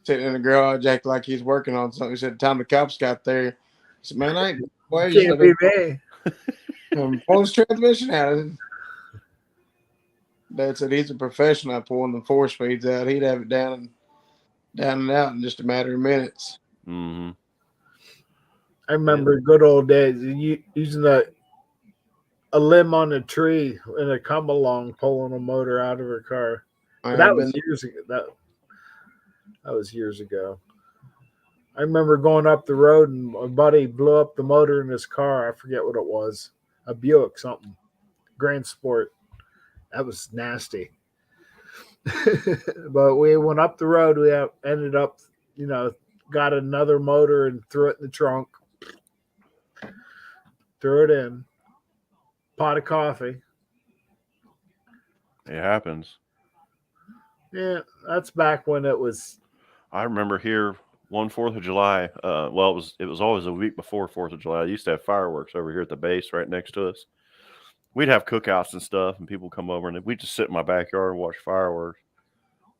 Speaker 3: Sitting in the garage, acting like he's working on something. He said, the time the cops got there, he said, man, I ain't why you
Speaker 2: Can't be me.
Speaker 3: pull his transmission out. Dad said he's a professional at pulling the 4-speeds out. He'd have it down and out in just a matter of minutes.
Speaker 1: Mm-hmm.
Speaker 2: I remember good old days using a limb on a tree and a come along pulling a motor out of her car. But that was years ago. That was years ago. I remember going up the road and my buddy blew up the motor in his car. I forget what it was. A Buick something. Grand Sport. That was nasty. But we went up the road. We ended up, got another motor and threw it in the trunk. Threw it in. Pot of coffee.
Speaker 1: It happens.
Speaker 2: Yeah, that's back when it was.
Speaker 1: I remember here one 4th of July. Well, it was always a week before 4th of July. I used to have fireworks over here at the base right next to us. We'd have cookouts and stuff, and people come over, and we'd just sit in my backyard and watch fireworks.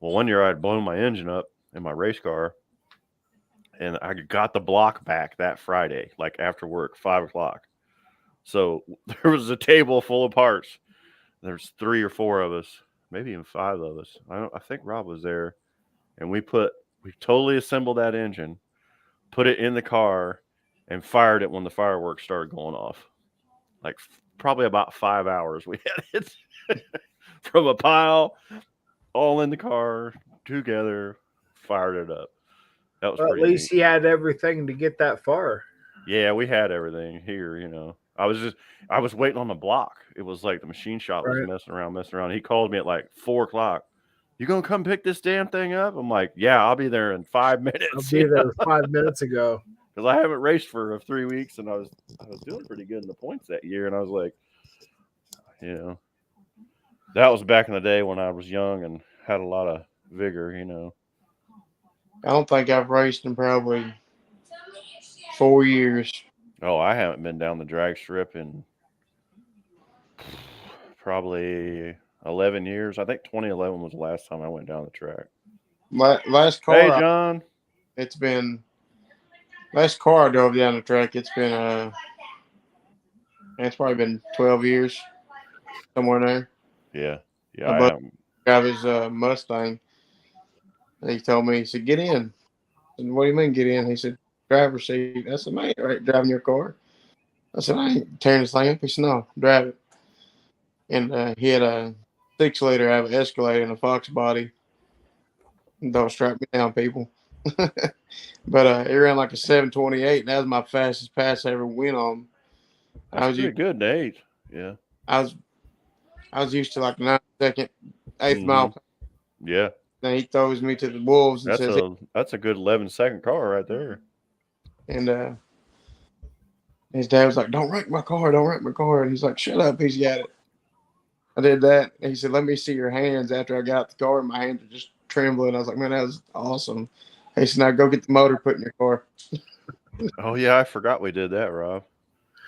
Speaker 1: Well, one year I had blown my engine up in my race car, and I got the block back that Friday, like after work, 5 o'clock. So there was a table full of parts. There's 3 or 4 of us, maybe even 5 of us. I think Rob was there, and we totally assembled that engine, put it in the car, and fired it when the fireworks started going off. Like probably about 5 hours we had it from a pile, all in the car together, fired it up. That was
Speaker 2: At least he had everything to get that far.
Speaker 1: Yeah, we had everything here, I was waiting on the block. It was like the machine shop was messing around. He called me at like 4 o'clock. You gonna come pick this damn thing up? I'm like, yeah, I'll be there in 5 minutes.
Speaker 2: I'll be there 5 minutes ago.
Speaker 1: Because I haven't raced for 3 weeks, and I was doing pretty good in the points that year, and I was like, that was back in the day when I was young and had a lot of vigor,
Speaker 3: I don't think I've raced in probably 4 years.
Speaker 1: Oh, I haven't been down the drag strip in probably 11 years. I think 2011 was the last time I went down the track.
Speaker 3: Last
Speaker 1: Hey,
Speaker 3: car,
Speaker 1: John.
Speaker 3: it's been last car I drove down the track. It's been it's probably been 12 years, somewhere in there.
Speaker 1: Yeah. Yeah,
Speaker 3: My
Speaker 1: I
Speaker 3: buddy
Speaker 1: am.
Speaker 3: drive his Mustang. And he told me, he said, "Get in." I said, "What do you mean get in?" He said, "Driver's seat." I said, "Man, you right driving your car." I said, "I ain't tearing this thing up." He said, "No, drive it." And he had a 6-liter out of an Escalade and a Fox body. Don't strap me down, people. But it ran like a 728, and that was my fastest pass I ever went on. I
Speaker 1: That's
Speaker 3: was
Speaker 1: pretty good, Nate. Yeah.
Speaker 3: I was I was used to like 9-second, eighth
Speaker 1: Mhm.
Speaker 3: mile.
Speaker 1: Yeah.
Speaker 3: Then he throws me to the wolves and
Speaker 1: That's
Speaker 3: says,
Speaker 1: a good 11-second car right there.
Speaker 3: and his dad was like, "Don't wreck my car, don't wreck my car." And he's like, "Shut up, he's got it." I did that. And he said, "Let me see your hands." After I got out the car, and my hands were just trembling. I was like, "Man, that was awesome." He said, "Now go get the motor put in your car."
Speaker 1: Oh yeah, I forgot we did that, Rob.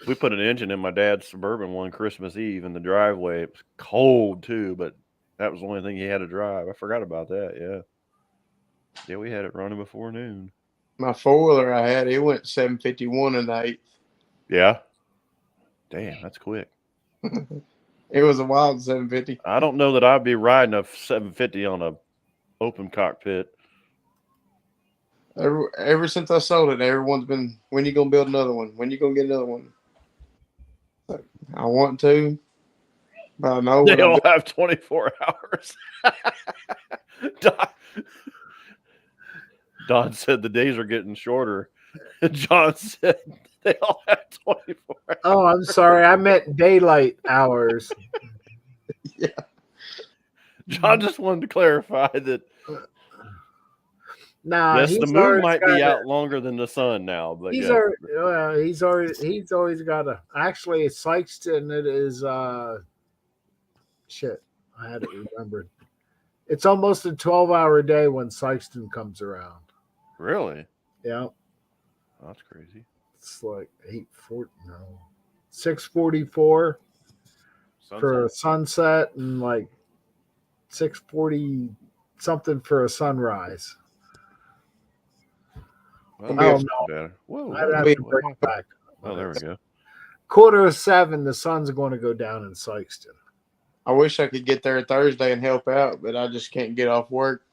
Speaker 1: We put an engine in my dad's Suburban one Christmas Eve in the driveway. It was cold too, but that was the only thing he had to drive. I forgot about that. Yeah. Yeah, we had it running before noon.
Speaker 3: My 4-wheeler I had, it went 751 in the 8th.
Speaker 1: Yeah. Damn, that's quick.
Speaker 3: It was a wild 750.
Speaker 1: I don't know that I'd be riding a 750 on a open cockpit.
Speaker 3: Ever since I sold it, everyone's been, "When you gonna build another one? When you gonna get another one?" Like, I want to, but I know
Speaker 1: They
Speaker 3: when
Speaker 1: all have 24 hours. Don said the days are getting shorter. John said they all have 24 hours.
Speaker 2: Oh, I'm sorry. I meant daylight hours.
Speaker 3: Yeah.
Speaker 1: John just wanted to clarify that
Speaker 2: Nah,
Speaker 1: yes, the
Speaker 2: he's
Speaker 1: moon
Speaker 2: always
Speaker 1: might be
Speaker 2: got
Speaker 1: out longer than the sun now, but
Speaker 2: He's
Speaker 1: yeah.
Speaker 2: he's always got a. Actually, Sykeston. It is shit. I had it remembered. It's almost a 12-hour day when Sykeston comes around.
Speaker 1: Really?
Speaker 2: Yeah,
Speaker 1: That's crazy.
Speaker 2: it's like 6:44 for a sunset and like 6:40 something for a sunrise.
Speaker 1: Well,
Speaker 3: Oh,
Speaker 1: that's
Speaker 2: no.
Speaker 1: better. Whoa,
Speaker 2: I'd have
Speaker 1: whoa,
Speaker 2: to
Speaker 1: whoa.
Speaker 2: bring it back.
Speaker 1: Oh, there we go.
Speaker 2: 6:45, the sun's going to go down in Sykeston.
Speaker 3: I wish I could get there Thursday and help out, but I just can't get off work.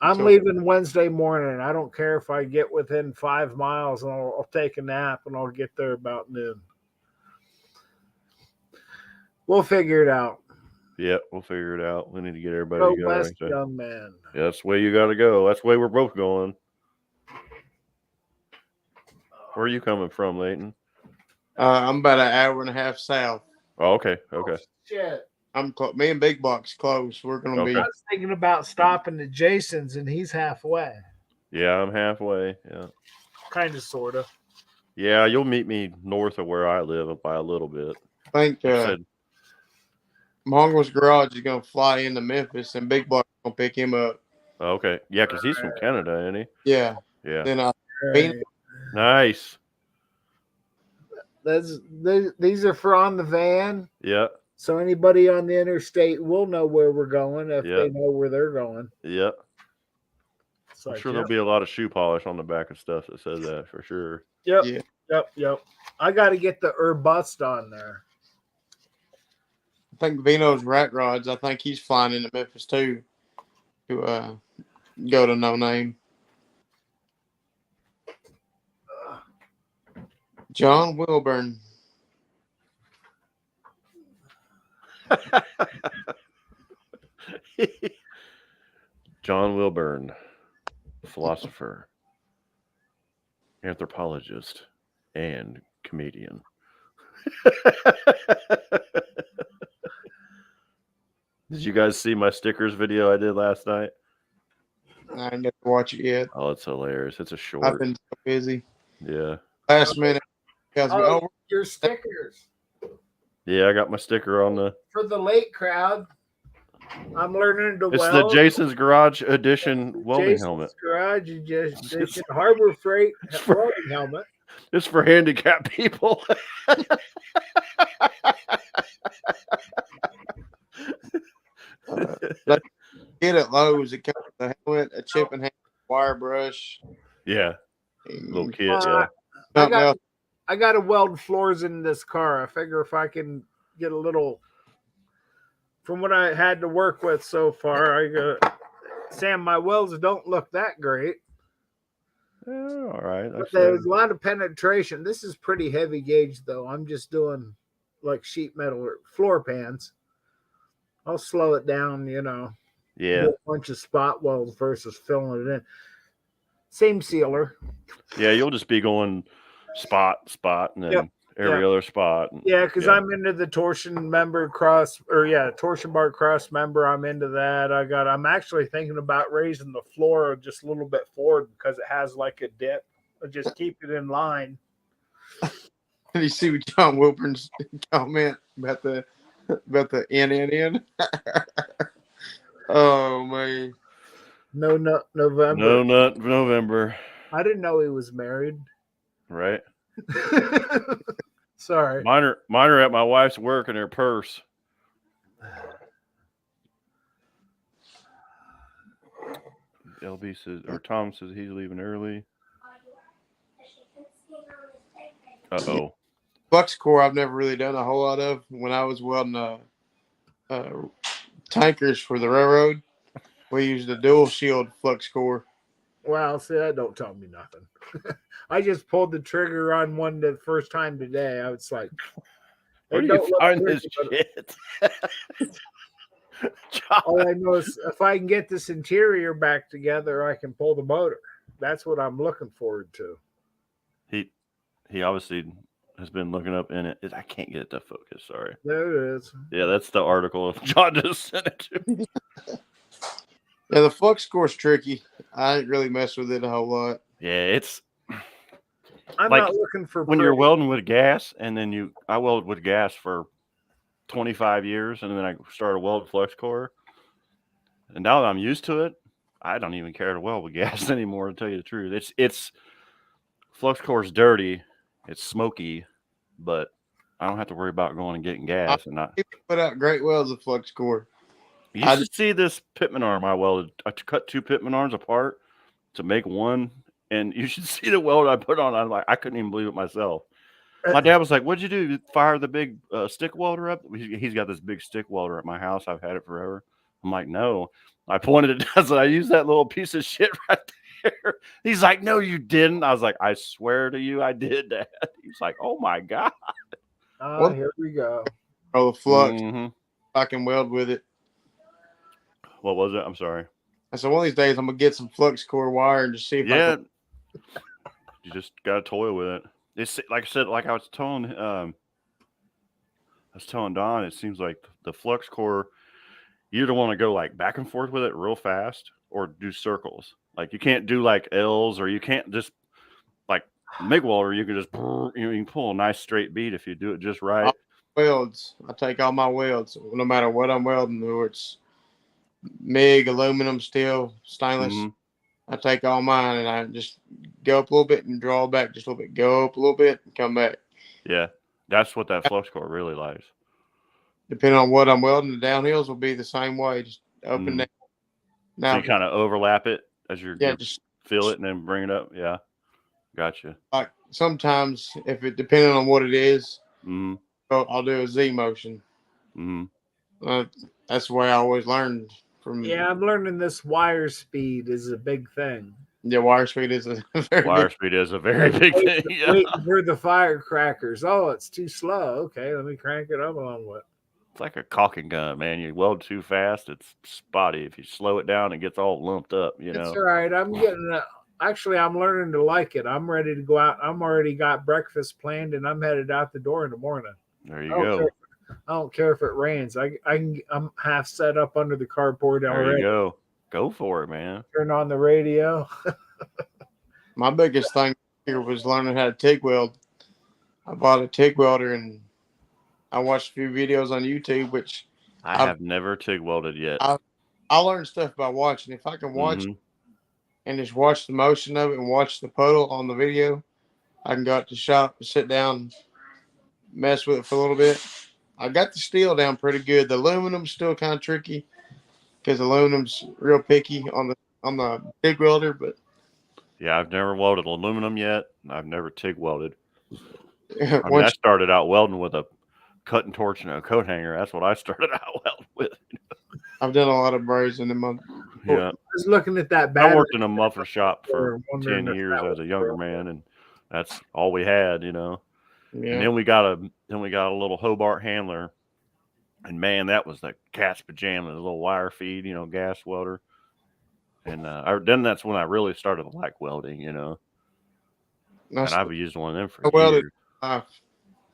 Speaker 2: I'm
Speaker 3: So-
Speaker 2: leaving Wednesday morning. I don't care if I get within 5 miles, and I'll take a nap, and I'll get there about noon. We'll figure it out.
Speaker 1: Yeah, we'll figure it out. We need to get everybody
Speaker 2: Go
Speaker 1: going.
Speaker 2: west,
Speaker 1: So.
Speaker 2: young man.
Speaker 1: Yeah, that's the way you got to go. That's the way we're both going. Where are you coming from, Leighton?
Speaker 3: I'm about an hour and a half south.
Speaker 1: Oh, okay. Okay.
Speaker 2: Shit.
Speaker 3: Me and Big Box close. We're gonna
Speaker 1: Okay.
Speaker 3: be.
Speaker 2: I was thinking about stopping at Jason's, and he's halfway.
Speaker 1: Yeah, I'm halfway. Yeah.
Speaker 2: Kind of, sort of.
Speaker 1: Yeah, you'll meet me north of where I live by a little bit.
Speaker 3: I think
Speaker 1: You said,
Speaker 3: Mongo's Garage is gonna fly into Memphis, and Big Box gonna pick him up.
Speaker 1: oh, okay. Yeah, because he's from Canada, ain't he?
Speaker 3: Yeah.
Speaker 1: Yeah.
Speaker 3: Then
Speaker 2: Right.
Speaker 1: Nice.
Speaker 2: These are for on the van,
Speaker 1: Yeah.
Speaker 2: so anybody on the interstate will know where we're going if
Speaker 1: Yeah.
Speaker 2: they know where they're going.
Speaker 1: Yeah.
Speaker 2: It's
Speaker 1: I'm
Speaker 2: like,
Speaker 1: sure
Speaker 2: yep,
Speaker 1: there'll be a lot of shoe polish on the back of stuff that says that for sure.
Speaker 2: yep,
Speaker 3: Yeah.
Speaker 2: yep. I got to get the Bust on there.
Speaker 3: I think Vino's Rat Rods. I think he's flying into Memphis too to go to No Name. John Wilburn.
Speaker 1: John Wilburn, philosopher, anthropologist, and comedian. Did you guys see my stickers video I did last night?
Speaker 3: I ain't got to watch it yet.
Speaker 1: Oh, it's hilarious. It's a
Speaker 3: I've
Speaker 1: short.
Speaker 3: been so busy.
Speaker 1: Yeah.
Speaker 3: Last minute, tells me,
Speaker 2: Oh,
Speaker 3: "Oh,
Speaker 2: your stickers
Speaker 1: Yeah, I got my sticker on the.
Speaker 2: for the late crowd. I'm learning to
Speaker 1: It's
Speaker 2: weld.
Speaker 1: the Jason's Garage Edition welding
Speaker 2: Jason's
Speaker 1: helmet.
Speaker 2: Garage, you just Harbor Freight welding helmet.
Speaker 1: It's for handicapped people.
Speaker 3: Like, get at Lowe's. It comes with a helmet, a chip and hand, wire brush,
Speaker 1: Yeah, little
Speaker 3: and
Speaker 1: kit.
Speaker 2: Uh,
Speaker 1: Yeah,
Speaker 2: I
Speaker 3: something
Speaker 2: got
Speaker 3: else.
Speaker 2: I got to weld floors in this car. I figure if I can get a little from what I had to work with so far, I got Sam. My welds don't look that great,
Speaker 1: yeah, all right.
Speaker 2: but
Speaker 1: Like I said,
Speaker 2: there's a lot of penetration. This is pretty heavy gauge though. I'm just doing like sheet metal or floor pans. I'll slow it down,
Speaker 1: yeah,
Speaker 2: do a bunch of spot welds versus filling it in. Same sealer.
Speaker 1: yeah. You'll just be going spot, and then
Speaker 2: Yep,
Speaker 1: every other spot. And,
Speaker 2: Yeah, because I'm into the torsion member torsion bar cross member. I'm into that. I'm actually thinking about raising the floor just a little bit forward because it has like a dip. I'll just keep it in line.
Speaker 3: Did you see what John Wilburn's comment about the NNN? Oh man.
Speaker 2: No, November.
Speaker 1: No, not November.
Speaker 2: I didn't know he was married.
Speaker 1: Right.
Speaker 2: Sorry.
Speaker 1: Mine are at my wife's work in her purse. LB says, or Tom says he's leaving early. Uh-oh.
Speaker 3: Flux core I've never really done a whole lot of. When I was welding tankers for the railroad, we used a dual shield flux core.
Speaker 2: Well, see, that don't tell me nothing. I just pulled the trigger on one the first time today. I was like,
Speaker 1: Where
Speaker 2: it
Speaker 1: do you
Speaker 2: don't look
Speaker 1: find
Speaker 2: pretty,
Speaker 1: this
Speaker 2: but
Speaker 1: shit?
Speaker 2: all I know is if I can get this interior back together, I can pull the motor. That's what I'm looking forward to.
Speaker 1: He obviously has been looking up in it. I can't get it to focus. Sorry.
Speaker 2: There it is.
Speaker 1: Yeah, that's the article John just sent it to me.
Speaker 3: Yeah, the flux core's tricky. I didn't really mess with it a whole lot.
Speaker 1: Yeah, it's
Speaker 2: I'm
Speaker 1: like
Speaker 2: not looking for
Speaker 1: when you're
Speaker 2: pretty.
Speaker 1: welding with gas, and then I welded with gas for 25 years, and then I started welding flux core. And now that I'm used to it, I don't even care to weld with gas anymore, to tell you the truth. It's flux core is dirty, it's smoky, but I don't have to worry about going and getting gas. And
Speaker 3: People put out great welds of flux core.
Speaker 1: you should see this pitman arm I welded. I cut 2 pitman arms apart to make one, and you should see the weld I put on. I'm like, I couldn't even believe it myself. My dad was like, "What'd you do? You fire the big stick welder up?" He's got this big stick welder at my house. I've had it forever. I'm like, "No." I pointed it down. So I used that little piece of shit right there. He's like, "No, you didn't." I was like, "I swear to you, I did that." He's like, "Oh my god."
Speaker 2: Here we go.
Speaker 3: Oh, the flux.
Speaker 1: Mhm.
Speaker 3: I can weld with it.
Speaker 1: What was it? I'm sorry.
Speaker 3: I said one of these days I'm gonna get some flux core wire and just see if I
Speaker 1: Yeah,
Speaker 3: can.
Speaker 1: you just gotta toy with it. It's like I said, like I was telling Don, it seems like the flux core, you either want to go like back and forth with it real fast or do circles. Like you can't do like L's, or you can't just like MIG welder. You can just you can pull a nice straight bead if you do it just right.
Speaker 3: Welds. I take all my welds, no matter what I'm welding, whether it's MIG, aluminum, steel, stainless.
Speaker 1: Mhm.
Speaker 3: I take all mine and I just go up a little bit and draw back just a little bit. Go up a little bit and come back.
Speaker 1: Yeah, that's what that flux core really likes.
Speaker 3: Depending on what I'm welding, the downhills will be the same way, just up and down.
Speaker 1: So
Speaker 3: Now,
Speaker 1: you kind of overlap it as you
Speaker 3: just
Speaker 1: feel it and then bring it up. Yeah, gotcha.
Speaker 3: like sometimes, if it depending on what it is,
Speaker 1: Mm-hmm.
Speaker 3: I'll do a Z motion.
Speaker 1: Mm-hmm.
Speaker 3: That's the way I always learned from.
Speaker 2: Yeah, I'm learning this wire speed is a big thing.
Speaker 3: Yeah, wire speed is a very
Speaker 1: Wire
Speaker 3: big.
Speaker 1: speed is a very big thing. Yeah.
Speaker 2: Waiting for the firecrackers. Oh, it's too slow. Okay, let me crank it up a little bit.
Speaker 1: It's like a caulking gun, man. You weld too fast, it's spotty. If you slow it down, it gets all lumped up, you
Speaker 2: It's
Speaker 1: know.
Speaker 2: all right. Actually, I'm learning to like it. I'm ready to go out. I'm already got breakfast planned, and I'm headed out the door in the morning.
Speaker 1: There you go.
Speaker 2: I don't care if it rains. I'm half set up under the carport
Speaker 1: There
Speaker 2: already.
Speaker 1: you go. Go for it, man.
Speaker 2: Turn on the radio.
Speaker 3: My biggest thing here was learning how to TIG weld. I bought a TIG welder and I watched a few videos on YouTube, which
Speaker 1: I have never TIG welded yet.
Speaker 3: I learned stuff by watching. If I can watch
Speaker 1: Mhm.
Speaker 3: and just watch the motion of it and watch the puddle on the video, I can go out to the shop, sit down, mess with it for a little bit. I got the steel down pretty good. The aluminum's still kind of tricky because aluminum's real picky on the TIG welder, but
Speaker 1: Yeah, I've never welded aluminum yet. I've never TIG welded. I mean, I
Speaker 3: once
Speaker 1: started out welding with a cutting torch and a coat hanger. That's what I started out welding with.
Speaker 3: I've done a lot of brazing in my
Speaker 1: Yeah,
Speaker 2: I was looking at that
Speaker 1: I
Speaker 2: battery.
Speaker 1: worked in a muffler shop for
Speaker 2: wondering
Speaker 1: 10
Speaker 2: if
Speaker 1: years
Speaker 2: that
Speaker 1: as
Speaker 2: was
Speaker 1: a younger
Speaker 2: real.
Speaker 1: man, and that's all we had, you know. And
Speaker 3: yeah.
Speaker 1: then we got a little Hobart handler, and man, that was the cat's pajama, the little wire feed, you know, gas welder. And then that's when I really started to like welding, you know.
Speaker 3: And
Speaker 1: And I've used one of them for
Speaker 3: I welded.
Speaker 1: years.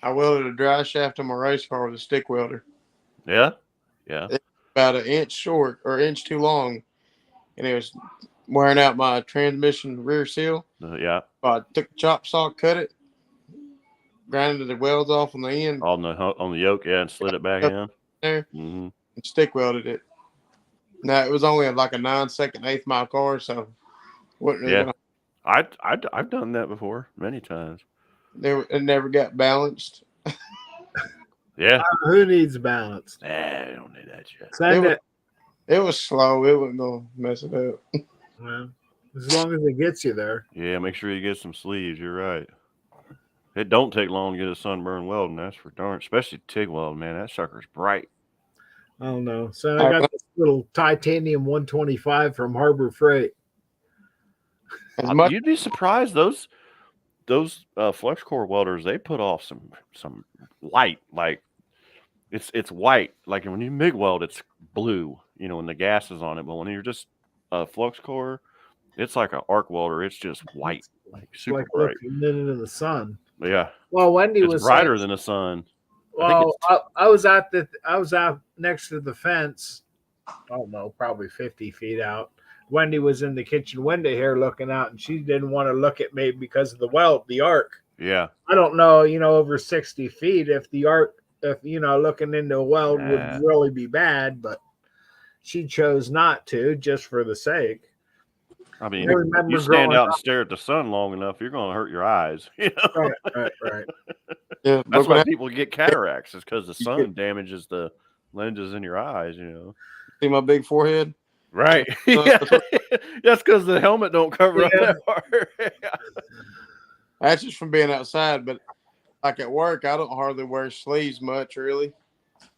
Speaker 3: I welded a dry shaft on my race car with a stick welder,
Speaker 1: Yeah, yeah.
Speaker 3: about an inch short or inch too long, and it was wearing out my transmission rear seal.
Speaker 1: Yeah,
Speaker 3: I took the chop saw, cut it, grinded the welds off on the end
Speaker 1: on the yoke, yeah, and slid it back in.
Speaker 3: there,
Speaker 1: Mm-hmm.
Speaker 3: and stick welded it. Now it was only like a 9-second 1/8 mile car, so wasn't really
Speaker 1: Yeah. I've done that before many times.
Speaker 3: it never got balanced.
Speaker 1: Yeah.
Speaker 2: Who needs balance?
Speaker 1: Nah, I don't need that shit.
Speaker 2: Send
Speaker 3: It
Speaker 2: it.
Speaker 3: It was slow. It wasn't gonna mess it up.
Speaker 2: Well, as long as it gets you there.
Speaker 1: Yeah, make sure you get some sleeves. You're right. It don't take long to get a sunburn welding. That's for darn. Especially TIG welding, man. That sucker's bright.
Speaker 2: I don't know. So I got this little titanium 125 from Harbor Freight.
Speaker 1: You'd be surprised those flux core welders, they put off some light, like it's white. Like when you MIG weld, it's blue, you know, when the gas is on it. But when you're just flux core, it's like an arc welder. It's just white, like super
Speaker 2: like
Speaker 1: bright.
Speaker 2: looking in the sun.
Speaker 1: Yeah.
Speaker 2: Well, Wendy
Speaker 1: it's
Speaker 2: was
Speaker 1: brighter
Speaker 2: saying,
Speaker 1: than the sun.
Speaker 2: well, I was out next to the fence. I don't know, probably 50 feet out. Wendy was in the kitchen window here looking out, and she didn't want to look at me because of the arc.
Speaker 1: Yeah.
Speaker 2: I don't know, over 60 feet if the arc, looking into a weld would really be bad, but she chose not to just for the sake.
Speaker 1: I mean, you stand out and stare at the sun long enough, you're going to hurt your eyes. You know?
Speaker 2: Right.
Speaker 3: Yeah,
Speaker 1: that's why people get cataracts. It's because the sun damages the lenses in your eyes. You know.
Speaker 3: See my big forehead.
Speaker 1: Right. Yeah. That's because the helmet don't cover up that part.
Speaker 3: That's just from being outside, but like at work, I don't hardly wear sleeves much, really,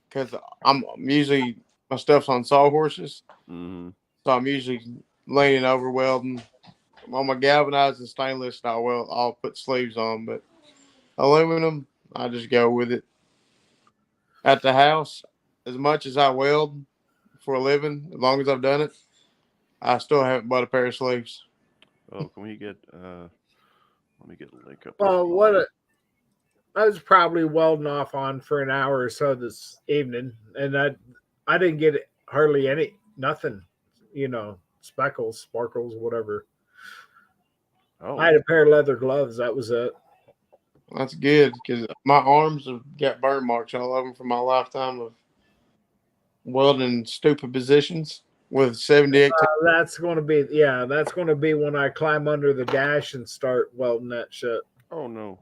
Speaker 3: because I'm usually my stuff's on sawhorses,
Speaker 1: mm-hmm.
Speaker 3: so I'm usually leaning over welding. On my galvanized and stainless, I'll put sleeves on, but aluminum, I just go with it. At the house, as much as I weld for a living, as long as I've done it, I still haven't bought a pair of sleeves.
Speaker 1: Oh, can we get? Let me get a link up.
Speaker 2: Well, I was probably welding off on for an hour or so this evening, and I didn't get hardly nothing, speckles, sparkles, whatever.
Speaker 3: Oh.
Speaker 2: I had a pair of leather gloves. That was it.
Speaker 3: That's good because my arms have got burn marks all over them from my lifetime of welding stupid positions with 78.
Speaker 2: That's going to be when I climb under the dash and start welding that shit.
Speaker 1: Oh no!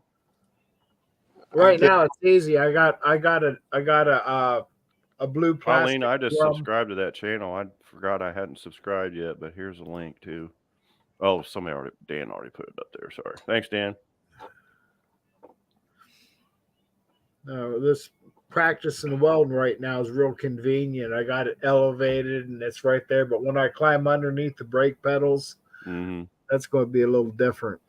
Speaker 2: Right now it's easy. I got a blue plastic.
Speaker 1: Pauline, I just subscribed to that channel. I forgot I hadn't subscribed yet, but here's a link too. Oh, Dan already put it up there. Sorry. Thanks, Dan.
Speaker 2: This practicing welding right now is real convenient. I got it elevated and it's right there. But when I climb underneath the brake pedals, that's going to be a little different.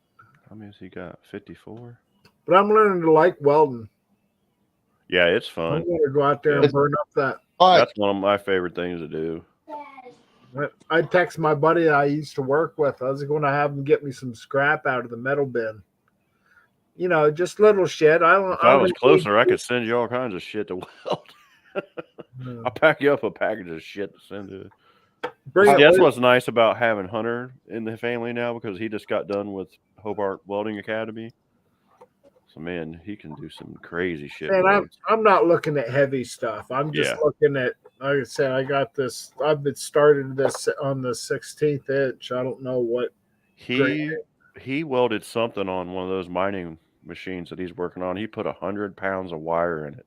Speaker 1: How many has he got? 54?
Speaker 2: But I'm learning to like welding.
Speaker 1: Yeah, it's fun.
Speaker 2: I'm going to go out there and burn up that.
Speaker 1: That's one of my favorite things to do.
Speaker 2: I text my buddy I used to work with. I was going to have him get me some scrap out of the metal bin. Just little shit.
Speaker 1: If I was closer, I could send you all kinds of shit to weld. I'll pack you up a package of shit to send to it. That's what's nice about having Hunter in the family now, because he just got done with Hobart Welding Academy. So, man, he can do some crazy shit.
Speaker 2: Man, I'm not looking at heavy stuff. I'm just looking at, like I said, I got this. I've been started this on the 16th inch. I don't know what.
Speaker 1: he welded something on one of those mining machines that he's working on. He put 100 pounds of wire in it.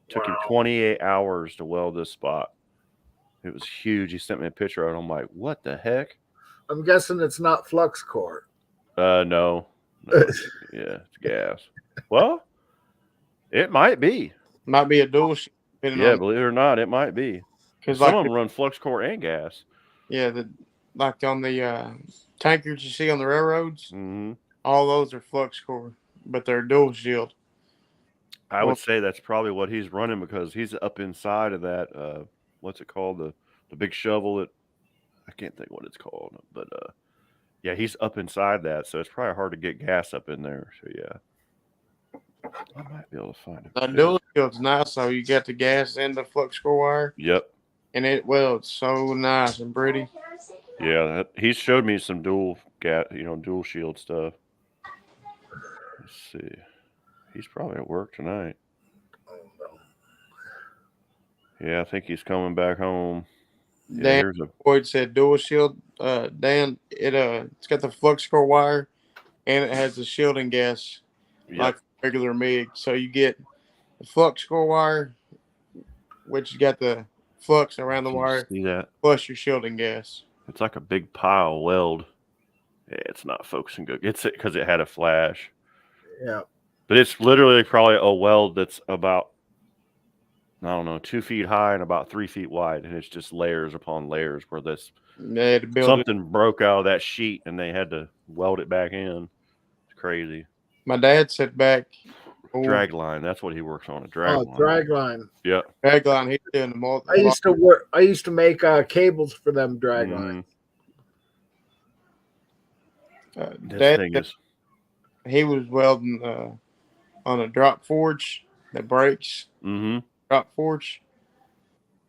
Speaker 1: Took him
Speaker 2: Wow.
Speaker 1: 28 hours to weld this spot. It was huge. He sent me a picture of it. I'm like, what the heck?
Speaker 2: I'm guessing it's not flux core.
Speaker 1: No. Yeah, it's gas. Well, it might be.
Speaker 3: Might be a dual shield.
Speaker 1: Yeah, believe it or not, it might be.
Speaker 3: Because
Speaker 1: Some
Speaker 3: like
Speaker 1: of them run flux core and gas.
Speaker 3: like on the tankers you see on the railroads,
Speaker 1: Hmm.
Speaker 3: all those are flux core, but they're dual shield.
Speaker 1: I
Speaker 3: Well-
Speaker 1: would say that's probably what he's running because he's up inside of that. What's it called? The big shovel that I can't think what it's called, but yeah, he's up inside that, so it's probably hard to get gas up in there. So yeah, I might be able to find it.
Speaker 3: The dual shield's nice, so you got the gas and the flux core wire,
Speaker 1: Yep.
Speaker 3: and it welds so nice and pretty.
Speaker 1: Yeah, he's showed me some dual dual shield stuff. Let's see. He's probably at work tonight. Yeah, I think he's coming back home. Yeah,
Speaker 3: Dan
Speaker 1: here's a
Speaker 3: Boyd said dual shield. Dan, it's got the flux core wire, and it has the shielding gas like regular MIG. So you get the flux core wire, which you got the flux around the
Speaker 1: Can you
Speaker 3: wire,
Speaker 1: see that?
Speaker 3: plus your shielding gas.
Speaker 1: It's like a big pile weld. Yeah, it's not focusing good. It's because it had a flash.
Speaker 2: Yeah.
Speaker 1: But it's literally probably a weld that's about, I don't know, 2 feet high and about 3 feet wide. And it's just layers upon layers where this
Speaker 3: They had to build it.
Speaker 1: something broke out of that sheet and they had to weld it back in. It's crazy.
Speaker 3: My dad said back.
Speaker 1: Drag line. That's what he works on. A drag line.
Speaker 2: Drag line.
Speaker 1: Yeah.
Speaker 3: Drag line. He's doing the multi.
Speaker 2: I used to make cables for them drag line.
Speaker 1: This
Speaker 3: Dad
Speaker 1: thing
Speaker 3: said
Speaker 1: is.
Speaker 3: he was welding on a drop forge that breaks.
Speaker 1: Mm-hmm.
Speaker 3: Drop forge.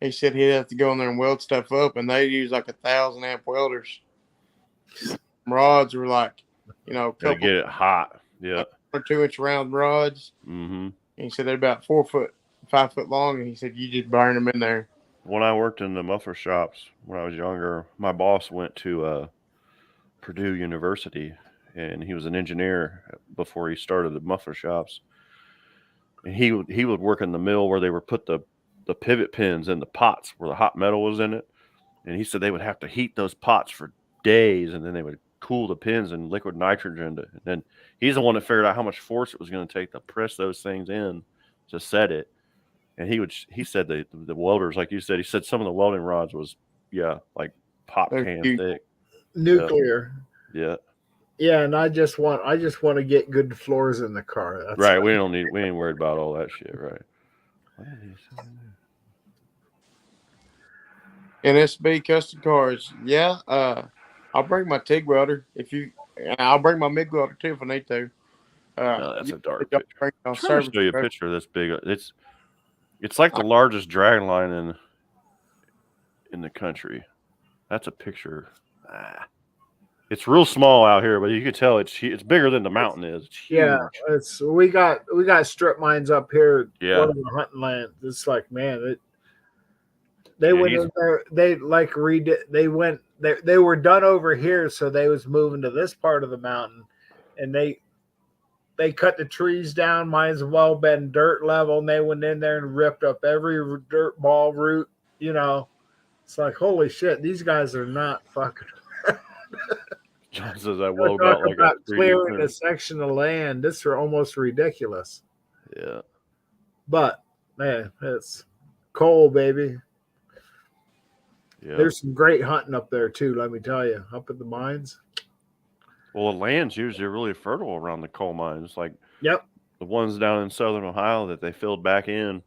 Speaker 3: He said he'd have to go in there and weld stuff up, and they use like 1,000 amp welders. Rods were like,
Speaker 1: Gotta
Speaker 3: couple
Speaker 1: get it hot. Yeah.
Speaker 3: or 2-inch round rods.
Speaker 1: Mm-hmm.
Speaker 3: And he said they're about 4 foot, 5 foot long, and he said you just burn them in there.
Speaker 1: When I worked in the muffler shops when I was younger, my boss went to Purdue University, and he was an engineer before he started the muffler shops. And he would work in the mill where they would put the pivot pins in the pots where the hot metal was in it. And he said they would have to heat those pots for days, and then they would cool the pins in liquid nitrogen. And then he's the one that figured out how much force it was going to take to press those things in to set it. And he said the welders, like you said, he said some of the welding rods was, like pop
Speaker 3: They're
Speaker 1: can
Speaker 3: huge.
Speaker 1: thick.
Speaker 2: Nuclear.
Speaker 1: Yeah.
Speaker 2: Yeah, and I just want to get good floors in the car. That's
Speaker 1: Right. We ain't worried about all that shit. Right.
Speaker 3: NSB custom cars. Yeah. I'll bring my TIG welder and I'll bring my MIG welder too if I need to.
Speaker 1: No, that's a dark
Speaker 3: y'all
Speaker 1: picture.
Speaker 3: bring it on
Speaker 1: I'm trying to
Speaker 3: service
Speaker 1: show you a
Speaker 3: truck.
Speaker 1: picture of this big. It's like the largest drag line in the country. That's a picture. It's real small out here, but you can tell it's bigger than the mountain is. It's huge.
Speaker 2: Yeah, we got strip mines up here.
Speaker 1: Yeah.
Speaker 2: One of the hunting land. It's like, man, they went in there. They like redid. They were done over here, so they was moving to this part of the mountain, and they cut the trees down. Might as well been dirt level, and they went in there and ripped up every dirt ball root. It's like, holy shit, these guys are not fucking.
Speaker 1: John says I
Speaker 2: We're
Speaker 1: weld out
Speaker 2: talking
Speaker 1: like
Speaker 2: about
Speaker 1: a 3D
Speaker 2: clearing
Speaker 1: printer.
Speaker 2: a section of land. This is almost ridiculous.
Speaker 1: Yeah.
Speaker 2: But man, it's coal, baby.
Speaker 1: Yeah.
Speaker 2: There's some great hunting up there too. Let me tell you, up at the mines.
Speaker 1: Well, the land's usually really fertile around the coal mines, like
Speaker 2: Yep.
Speaker 1: the ones down in southern Ohio that they filled back in,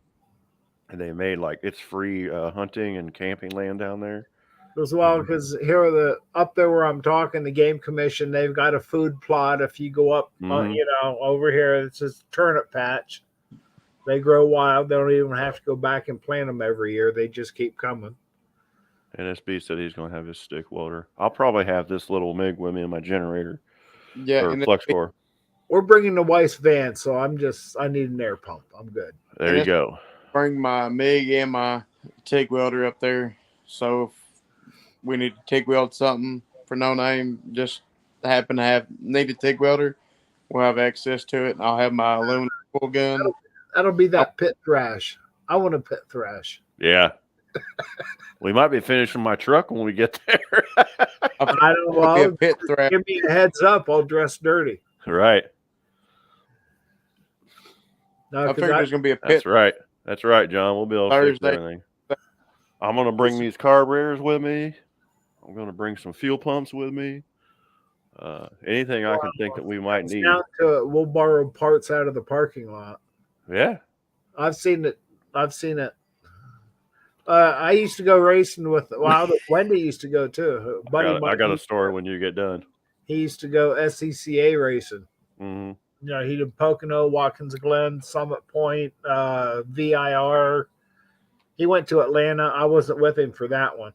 Speaker 1: and they made like it's free hunting and camping land down there.
Speaker 2: As well, because here up there where I'm talking, the Game Commission, they've got a food plot. If you go up,
Speaker 1: Mhm.
Speaker 2: over here, it's a turnip patch. They grow wild. They don't even have to go back and plant them every year. They just keep coming.
Speaker 1: NSB said he's going to have his stick welder. I'll probably have this little MIG with me in my generator
Speaker 3: Yeah.
Speaker 1: or
Speaker 3: And
Speaker 1: flux core.
Speaker 2: We're bringing the Weiss van, so I need an air pump. I'm good.
Speaker 1: There you go.
Speaker 3: bring my MIG and my TIG welder up there. So if we need to TIG weld something for no name, just happen to need a TIG welder will have access to it, and I'll have my aluminum full gun.
Speaker 2: That'll be that pit thrash. I want a pit thrash.
Speaker 1: Yeah. We might be finishing my truck when we get there.
Speaker 2: I don't know.
Speaker 3: It'll be a pit thrash.
Speaker 2: Give me a heads up. I'll dress dirty.
Speaker 1: Right.
Speaker 2: No,
Speaker 3: I
Speaker 2: 'cause
Speaker 3: figured there's going to be a pit
Speaker 1: That's right. That's right, John. We'll be able to fix
Speaker 3: Thursday.
Speaker 1: everything. I'm going to bring these carburetors with me. I'm going to bring some fuel pumps with me. Anything I can think that we might need.
Speaker 2: down to we'll borrow parts out of the parking lot.
Speaker 1: Yeah.
Speaker 2: I've seen it. I used to go racing with. Well, Wendy used to go too.
Speaker 1: I got a story when you get done.
Speaker 2: He used to go SCCA racing.
Speaker 1: Mm-hmm.
Speaker 2: You know, he did Pocono, Watkins Glen, Summit Point, VIR. He went to Atlanta. I wasn't with him for that one,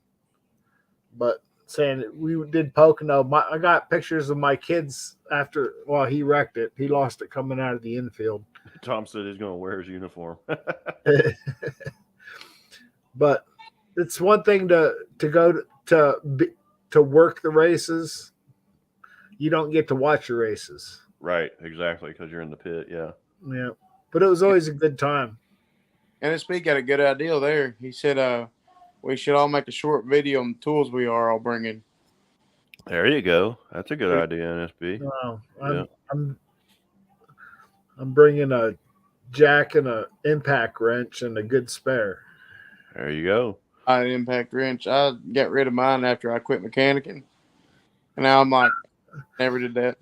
Speaker 2: but saying we did Pocono. I got pictures of my kids after. Well, he wrecked it. He lost it coming out of the infield.
Speaker 1: Tom said he's going to wear his uniform.
Speaker 2: But it's one thing to go to work the races. You don't get to watch the races.
Speaker 1: Right, exactly, because you're in the pit. Yeah.
Speaker 2: Yeah, but it was always a good time.
Speaker 3: NSP got a good idea there. He said, we should all make a short video on the tools we are all bringing.
Speaker 1: There you go. That's a good idea, NSB.
Speaker 2: I'm bringing a jack and a impact wrench and a good spare.
Speaker 1: There you go.
Speaker 3: An impact wrench. I got rid of mine after I quit mechanicing. And now I'm like, never did that.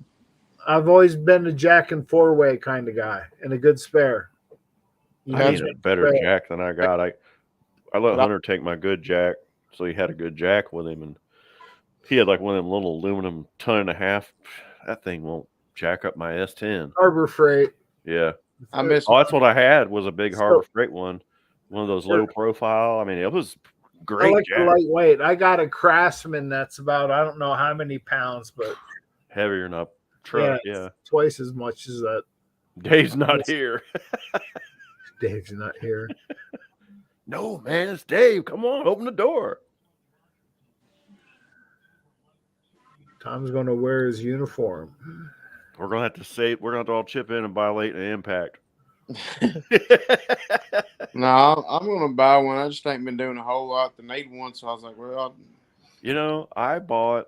Speaker 2: I've always been a jack and four-way kind of guy and a good spare.
Speaker 1: I need a better jack than I got. I let Hunter take my good jack, so he had a good jack with him, and he had like one of them little aluminum 1.5 tons. That thing won't jack up my S10.
Speaker 2: Harbor Freight.
Speaker 1: Yeah.
Speaker 3: I miss.
Speaker 1: Oh, that's what I had was a big Harbor Freight one of those low profile. I mean, it was great.
Speaker 2: I like
Speaker 1: jack.
Speaker 2: the lightweight. I got a Craftsman that's about I don't know how many pounds, but
Speaker 1: Heavier than a truck. Yeah.
Speaker 2: Twice as much as that.
Speaker 1: Dave's not here.
Speaker 2: Dave's not here.
Speaker 1: No, man, it's Dave. Come on, open the door.
Speaker 2: Tom's going to wear his uniform.
Speaker 1: We're gonna have to save. We're gonna have to all chip in and buy late an impact.
Speaker 3: No, I'm going to buy one. I just ain't been doing a whole lot to need one, so I was like, well,
Speaker 1: I bought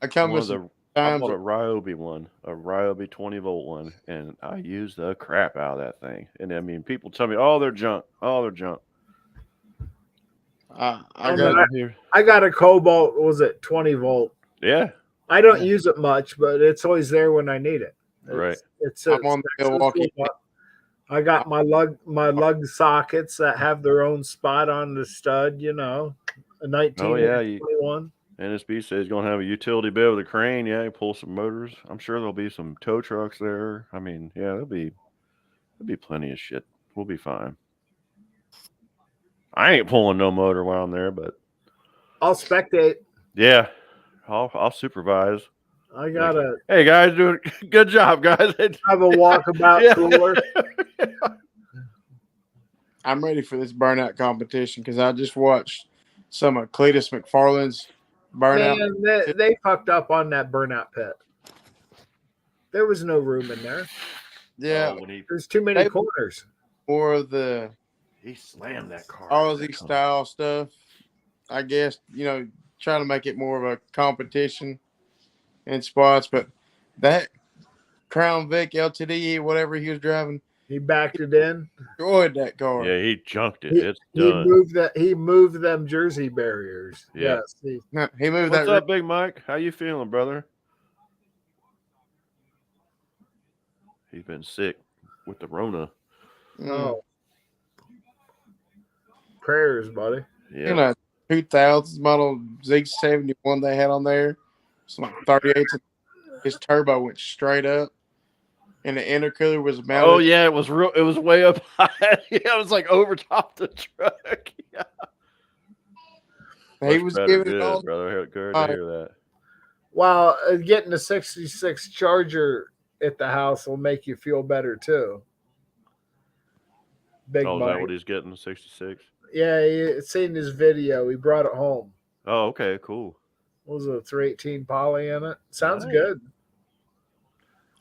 Speaker 3: I come
Speaker 1: one
Speaker 3: with
Speaker 1: of
Speaker 3: some
Speaker 1: I bought a
Speaker 3: times.
Speaker 1: Ryobi one, a Ryobi 20-volt one, and I used the crap out of that thing. And I mean, people tell me, "Oh, they're junk. Oh, they're junk."
Speaker 3: I
Speaker 2: I'm
Speaker 3: got
Speaker 2: not- I got a Cobalt. What was it 20 volt?
Speaker 1: Yeah,
Speaker 2: I don't use it much, but it's always there when I need it.
Speaker 1: right.
Speaker 3: I'm on the Milwaukee.
Speaker 2: I got my lug sockets that have their own spot on the stud. You know, a 1921.
Speaker 1: NSB says he's gonna have a utility bed with a crane. Yeah, pull some motors. I'm sure there'll be some tow trucks there. I mean, yeah, there'll be plenty of shit. We'll be fine. I ain't pulling no motor while I'm there, but
Speaker 2: I'll spectate.
Speaker 1: yeah, I'll supervise.
Speaker 2: I got a
Speaker 1: Hey guys, doing good job, guys.
Speaker 2: have a walkabout
Speaker 1: Yeah.
Speaker 2: cooler.
Speaker 3: I'm ready for this burnout competition because I just watched some of Cletus McFarland's burnout.
Speaker 2: Man, they fucked up on that burnout pit. There was no room in there.
Speaker 3: Yeah,
Speaker 1: Oh, when
Speaker 2: There's too many
Speaker 3: They-
Speaker 2: corners.
Speaker 3: more of the
Speaker 1: he slammed that car.
Speaker 3: Aussie style stuff. I guess, trying to make it more of a competition in spots. But that Crown Vic LTD, whatever he was driving,
Speaker 2: He backed it in.
Speaker 3: destroyed that car.
Speaker 1: Yeah, he junked it.
Speaker 2: He,
Speaker 1: It's
Speaker 2: he
Speaker 1: done.
Speaker 2: moved that. He moved them Jersey barriers.
Speaker 1: Yeah.
Speaker 2: Yes.
Speaker 3: He moved
Speaker 1: What's
Speaker 3: that.
Speaker 1: up, Big Mike? How you feeling, brother? He's been sick with the Rona.
Speaker 2: Oh. Prayers, buddy.
Speaker 1: Yeah.
Speaker 3: 2000s model Z71 they had on there. Some like 38. His turbo went straight up, and the intercooler was mounted.
Speaker 1: Oh yeah, it was real. It was way up high. Yeah, it was like over top the truck. Yeah.
Speaker 3: He
Speaker 1: Much
Speaker 3: was
Speaker 1: better.
Speaker 3: giving
Speaker 1: Good,
Speaker 3: it all.
Speaker 1: brother. Good to hear that.
Speaker 2: Well, getting a 66 Charger at the house will make you feel better too. Big
Speaker 1: Oh, is
Speaker 2: Mike.
Speaker 1: that what he's getting? 66.
Speaker 2: Yeah, he seen his video. He brought it home.
Speaker 1: Oh, okay, cool.
Speaker 2: What was it, a 318 poly in it? Sounds
Speaker 1: Nice.
Speaker 2: good.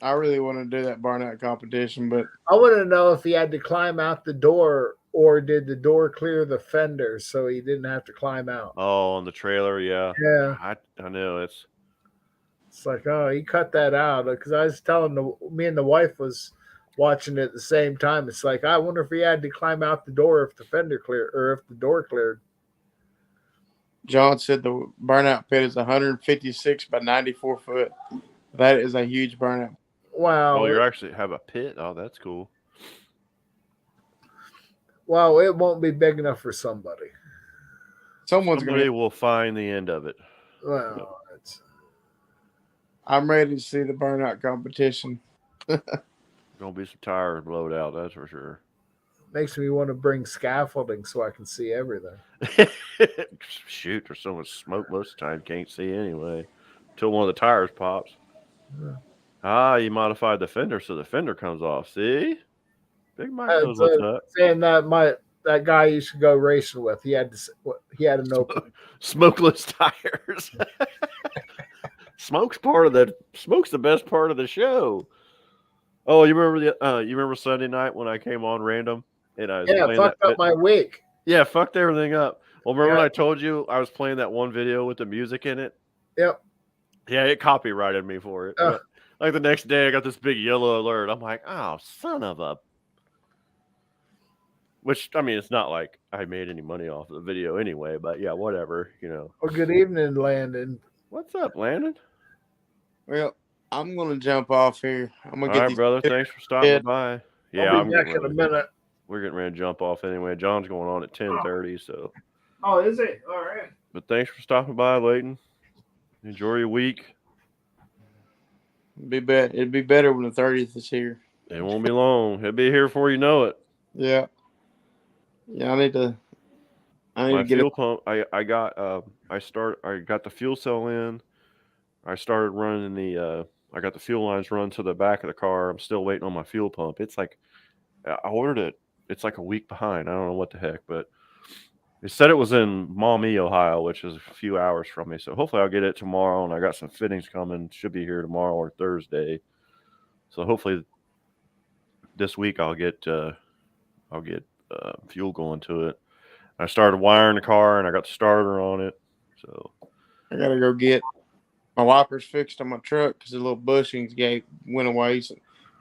Speaker 3: I really want to do that burnout competition, but
Speaker 2: I want to know if he had to climb out the door or did the door clear the fender so he didn't have to climb out.
Speaker 1: Oh, on the trailer, yeah.
Speaker 2: Yeah.
Speaker 1: I know it's
Speaker 2: It's like, oh, he cut that out because I was telling me and the wife was watching it at the same time. It's like, I wonder if he had to climb out the door if the fender cleared or if the door cleared.
Speaker 3: John said the burnout pit is 156 by 94 foot. That is a huge burnout.
Speaker 2: Wow.
Speaker 1: oh, you actually have a pit. Oh, that's cool.
Speaker 2: Well, it won't be big enough for somebody.
Speaker 3: Someone's
Speaker 1: Somebody
Speaker 3: going to.
Speaker 1: will find the end of it.
Speaker 2: Well, it's
Speaker 3: I'm ready to see the burnout competition.
Speaker 1: Gonna be some tires blowed out, that's for sure.
Speaker 2: makes me want to bring scaffolding so I can see everything.
Speaker 1: Shoot, there's so much smoke most of the time, can't see anyway. Until one of the tires pops.
Speaker 2: Yeah.
Speaker 1: Ah, you modified the fender so the fender comes off. See? Big Mike knows
Speaker 2: So
Speaker 1: what's up.
Speaker 2: saying that guy you should go racing with, he had an open.
Speaker 1: Smokeless tires. Smoke's the best part of the show. Oh, you remember Sunday night when I came on random and I was
Speaker 2: Yeah,
Speaker 1: playing
Speaker 2: fucked up my week.
Speaker 1: Yeah, fucked everything up. Well, remember
Speaker 2: Yeah.
Speaker 1: when I told you I was playing that one video with the music in it?
Speaker 2: Yep.
Speaker 1: Yeah, it copyrighted me for it.
Speaker 2: Ugh.
Speaker 1: Like the next day, I got this big yellow alert. I'm like, oh, son of a. Which, I mean, it's not like I made any money off of the video anyway, but yeah, whatever,
Speaker 2: Well, good evening, Landon.
Speaker 1: What's up, Landon?
Speaker 3: Well, I'm going to jump off here. I'm going
Speaker 1: All
Speaker 3: to get
Speaker 1: right,
Speaker 3: these.
Speaker 1: brother. Thanks for stopping by. Yeah,
Speaker 2: I'll be back in a minute.
Speaker 1: We're getting ready to jump off anyway. John's going on at 10:30, so.
Speaker 2: Oh, is it? All right.
Speaker 1: But thanks for stopping by, Leighton. Enjoy your week.
Speaker 3: It'd be better when the 30th is here.
Speaker 1: It won't be long. It'll be here before you know it.
Speaker 3: Yeah. Yeah, I need to
Speaker 1: My
Speaker 3: get
Speaker 1: fuel pump. I got the fuel cell in. I started running I got the fuel lines run to the back of the car. I'm still waiting on my fuel pump. It's like I ordered it. It's like a week behind. I don't know what the heck, but they said it was in Maumee, Ohio, which is a few hours from me. So hopefully I'll get it tomorrow. And I got some fittings coming. Should be here tomorrow or Thursday. So hopefully this week I'll get fuel going to it. I started wiring the car and I got the starter on it. So
Speaker 3: I got to go get my wipers fixed on my truck because the little bushings went away. So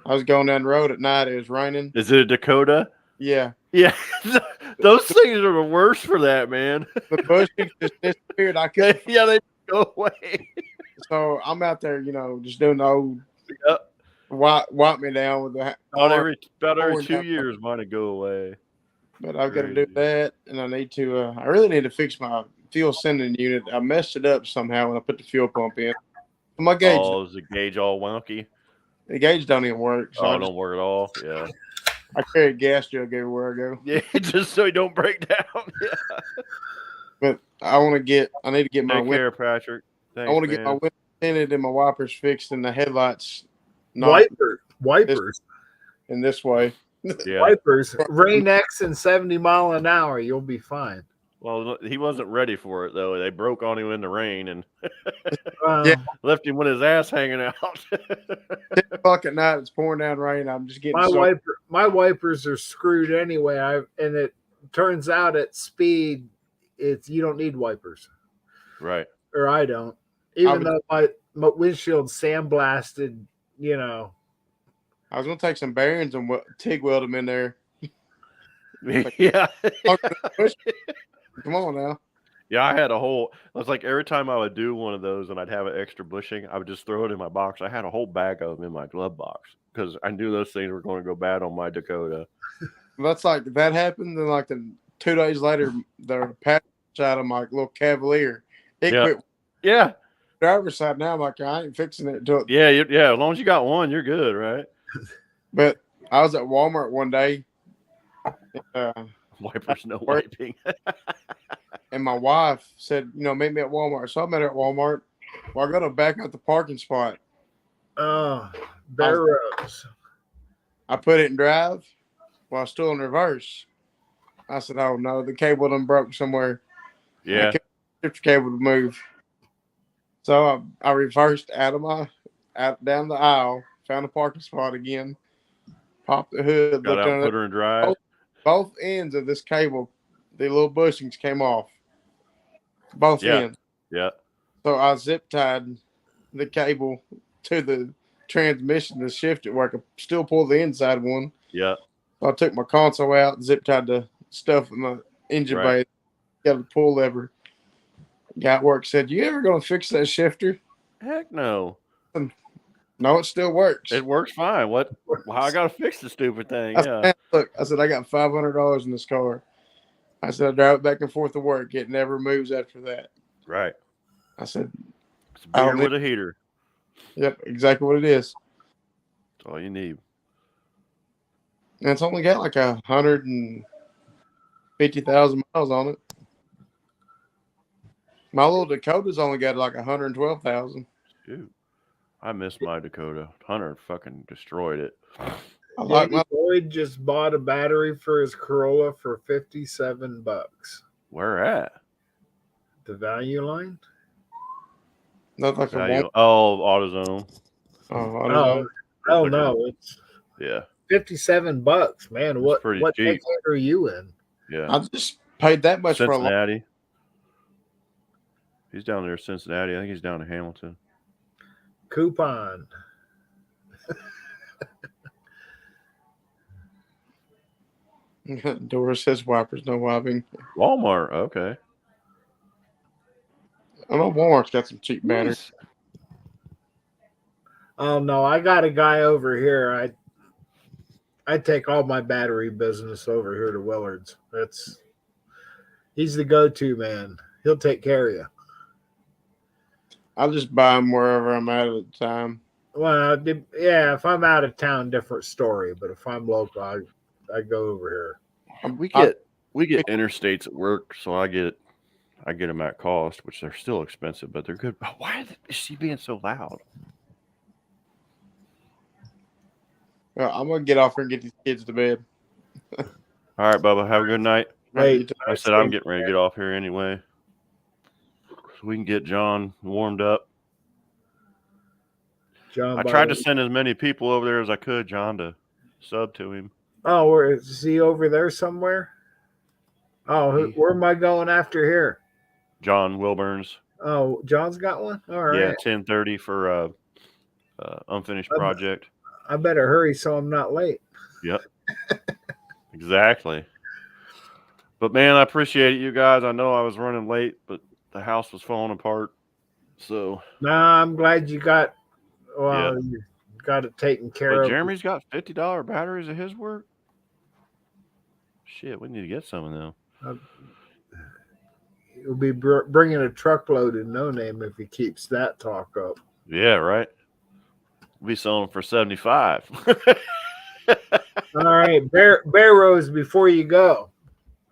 Speaker 3: I was going down the road at night. It was raining.
Speaker 1: is it a Dakota?
Speaker 3: Yeah.
Speaker 1: Yeah. Those things are the worst for that, man.
Speaker 3: The bushings just disappeared. I couldn't.
Speaker 1: Yeah, they go away.
Speaker 3: So I'm out there, just doing the old
Speaker 1: Yep.
Speaker 3: wipe me down with the
Speaker 1: About every
Speaker 3: Pouring
Speaker 1: 2
Speaker 3: down.
Speaker 1: years mine would go away.
Speaker 3: But I've got to do
Speaker 1: Crazy.
Speaker 3: that, and I need to. I really need to fix my fuel sending unit. I messed it up somehow when I put the fuel pump in. My gauge,
Speaker 1: Oh, is the gauge all wonky?
Speaker 3: the gauge don't even work. So
Speaker 1: Oh,
Speaker 3: I,
Speaker 1: it don't work at all. Yeah.
Speaker 3: I carry a gas jug everywhere I go.
Speaker 1: Yeah, just so you don't break down. Yeah.
Speaker 3: But I need to get my
Speaker 1: Take care, Patrick. Thanks,
Speaker 3: I want to get my
Speaker 1: man.
Speaker 3: window tinted and my wipers fixed and the headlights not
Speaker 2: Wipers.
Speaker 3: in this way.
Speaker 1: Yeah.
Speaker 2: Wipers. Rain X and 70 mile an hour. You'll be fine.
Speaker 1: Well, he wasn't ready for it though. They broke on him in the rain and
Speaker 3: Yeah.
Speaker 1: left him with his ass hanging out.
Speaker 3: 10 o'clock at night, it's pouring down rain. I'm just getting
Speaker 2: my wipers are screwed anyway. And it turns out at speed, you don't need wipers,
Speaker 1: Right.
Speaker 2: or I don't. Even though my windshield sandblasted,
Speaker 3: I was gonna take some bearings and TIG weld them in there.
Speaker 1: Yeah.
Speaker 3: Come on now.
Speaker 1: Yeah, I had a whole. I was like, every time I would do one of those and I'd have an extra bushing, I would just throw it in my box. I had a whole bag of them in my glove box because I knew those things were going to go bad on my Dakota.
Speaker 3: That's like that happened, and like 2 days later, the passenger side of my little Cavalier, it
Speaker 1: Yeah.
Speaker 3: quit.
Speaker 1: Yeah.
Speaker 3: Driver's side now, I'm like, I ain't fixing it until.
Speaker 1: Yeah. Yeah. As long as you got one, you're good, right?
Speaker 3: But I was at Walmart one day,
Speaker 1: Wipers, no wiping.
Speaker 3: and my wife said, meet me at Walmart. So I met her at Walmart. Well, I got to back out the parking spot.
Speaker 2: Oh, Bear Rose.
Speaker 3: I put it in drive while still in reverse. I said, oh no, the cable done broke somewhere.
Speaker 1: Yeah.
Speaker 3: Shift cable to move. So I reversed out down the aisle, found a parking spot again, popped the hood,
Speaker 1: Got
Speaker 3: looked
Speaker 1: out,
Speaker 3: under
Speaker 1: put her in drive.
Speaker 3: both ends of this cable, the little bushings came off. Both
Speaker 1: Yeah.
Speaker 3: ends.
Speaker 1: Yeah.
Speaker 3: So I zip tied the cable to the transmission to shift it where I could still pull the inside one.
Speaker 1: Yeah.
Speaker 3: So I took my console out, zip tied the stuff in the engine
Speaker 1: Right.
Speaker 3: bay, got a pull lever. Guy at work said, "You ever gonna fix that shifter?"
Speaker 1: Heck no.
Speaker 3: No, it still works.
Speaker 1: It works fine. What? How I got to fix the stupid thing?
Speaker 3: I
Speaker 1: Yeah.
Speaker 3: said, "Look," I said, "I got $500 in this car." I said, "I drive it back and forth to work. It never moves after that."
Speaker 1: Right.
Speaker 3: I said,
Speaker 1: It's a
Speaker 3: I don't
Speaker 1: beer with a heater.
Speaker 3: "Yep, exactly what it is."
Speaker 1: That's all you need.
Speaker 3: And it's only got like 150,000 miles on it. My little Dakota's only got like 112,000.
Speaker 1: Shoot. I miss my Dakota. Hunter fucking destroyed it.
Speaker 3: I like
Speaker 2: Danny
Speaker 3: my.
Speaker 2: Boyd just bought a battery for his Corolla for $57.
Speaker 1: Where at?
Speaker 2: The value line?
Speaker 3: Not like a
Speaker 1: Value.
Speaker 3: one.
Speaker 1: Oh, AutoZone.
Speaker 3: Oh, I don't know.
Speaker 2: Oh no, it's
Speaker 1: Yeah.
Speaker 2: $57, man. What
Speaker 1: pretty cheap.
Speaker 2: decade are you in?
Speaker 1: Yeah.
Speaker 3: I just paid that much for a lot.
Speaker 1: Cincinnati. He's down there in Cincinnati. I think he's down in Hamilton.
Speaker 2: Coupon.
Speaker 3: Door says wipers, no wiping.
Speaker 1: Walmart. Okay.
Speaker 3: I know Walmart's got some cheap batteries.
Speaker 1: Nice.
Speaker 2: Oh no, I got a guy over here. I take all my battery business over here to Willard's. He's the go-to man. He'll take care of you.
Speaker 3: I'll just buy them wherever I'm at the time.
Speaker 2: Well, yeah, if I'm out of town, different story. But if I'm local, I go over here.
Speaker 1: We get interstates at work, so I get them at cost, which they're still expensive, but they're good. Why is she being so loud?
Speaker 3: Well, I'm gonna get off here and get these kids to bed.
Speaker 1: All right, Bubba. Have a good night.
Speaker 2: Wait,
Speaker 1: I said I'm getting ready to get off here anyway, so we can get John warmed up.
Speaker 2: John,
Speaker 1: I tried to send as many people over there as I could, John, to sub to him.
Speaker 2: Oh, where is he over there somewhere? Oh, where am I going after here?
Speaker 1: John Wilburns.
Speaker 2: Oh, John's got one. All right.
Speaker 1: Yeah, 10:30 for unfinished project.
Speaker 2: I better hurry so I'm not late.
Speaker 1: Yep. Exactly. But man, I appreciate it, you guys. I know I was running late, but the house was falling apart. So
Speaker 2: Nah, I'm glad you got you got it taken care of.
Speaker 1: Jeremy's got $50 batteries at his work. Shit, we need to get some of them.
Speaker 2: He'll be bringing a truckload in no name if he keeps that talk up.
Speaker 1: Yeah, right. We'll be selling them for 75.
Speaker 2: All right, Bear Rose, before you go.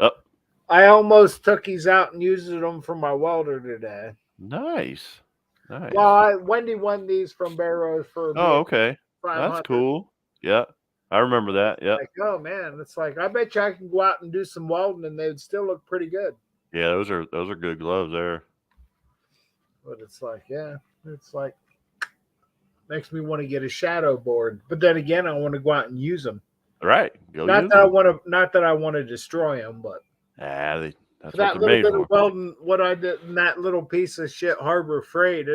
Speaker 1: Up.
Speaker 2: I almost took these out and used them for my welder today.
Speaker 1: Nice.
Speaker 2: Well, Wendy won these from Bear Rose for.
Speaker 1: Oh, okay.
Speaker 2: 500.
Speaker 1: That's cool. Yeah, I remember that. Yeah.
Speaker 2: Like, oh man, it's like I bet you I can go out and do some welding and they would still look pretty good.
Speaker 1: Yeah, those are good gloves there.
Speaker 2: But it's like, makes me want to get a shadow board. But then again, I want to go out and use them.
Speaker 1: Right.
Speaker 2: Not that I want to destroy them, but
Speaker 1: that's what
Speaker 2: that
Speaker 1: they're
Speaker 2: little
Speaker 1: made
Speaker 2: bit
Speaker 1: for.
Speaker 2: of welding, what I did in that little piece of shit Harbor Freight,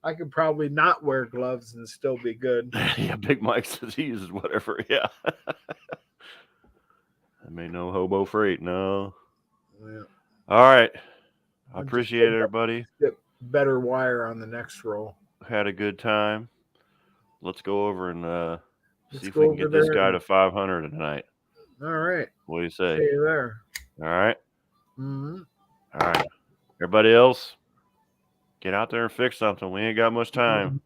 Speaker 2: I could probably not wear gloves and still be good.
Speaker 1: Yeah, Big Mike says he uses whatever. Yeah. I mean, no hobo freight. No.
Speaker 2: Yeah.
Speaker 1: All right. I appreciate it, everybody.
Speaker 2: Get better wire on the next roll.
Speaker 1: Had a good time. Let's go over and see if
Speaker 2: go
Speaker 1: we can get
Speaker 2: over
Speaker 1: this
Speaker 2: there
Speaker 1: guy
Speaker 2: and-
Speaker 1: to 500 tonight.
Speaker 2: All right.
Speaker 1: What do you
Speaker 2: See
Speaker 1: say?
Speaker 2: you there.
Speaker 1: All right.
Speaker 2: Mm-hmm.
Speaker 1: All right. Everybody else, get out there and fix something. We ain't got much time.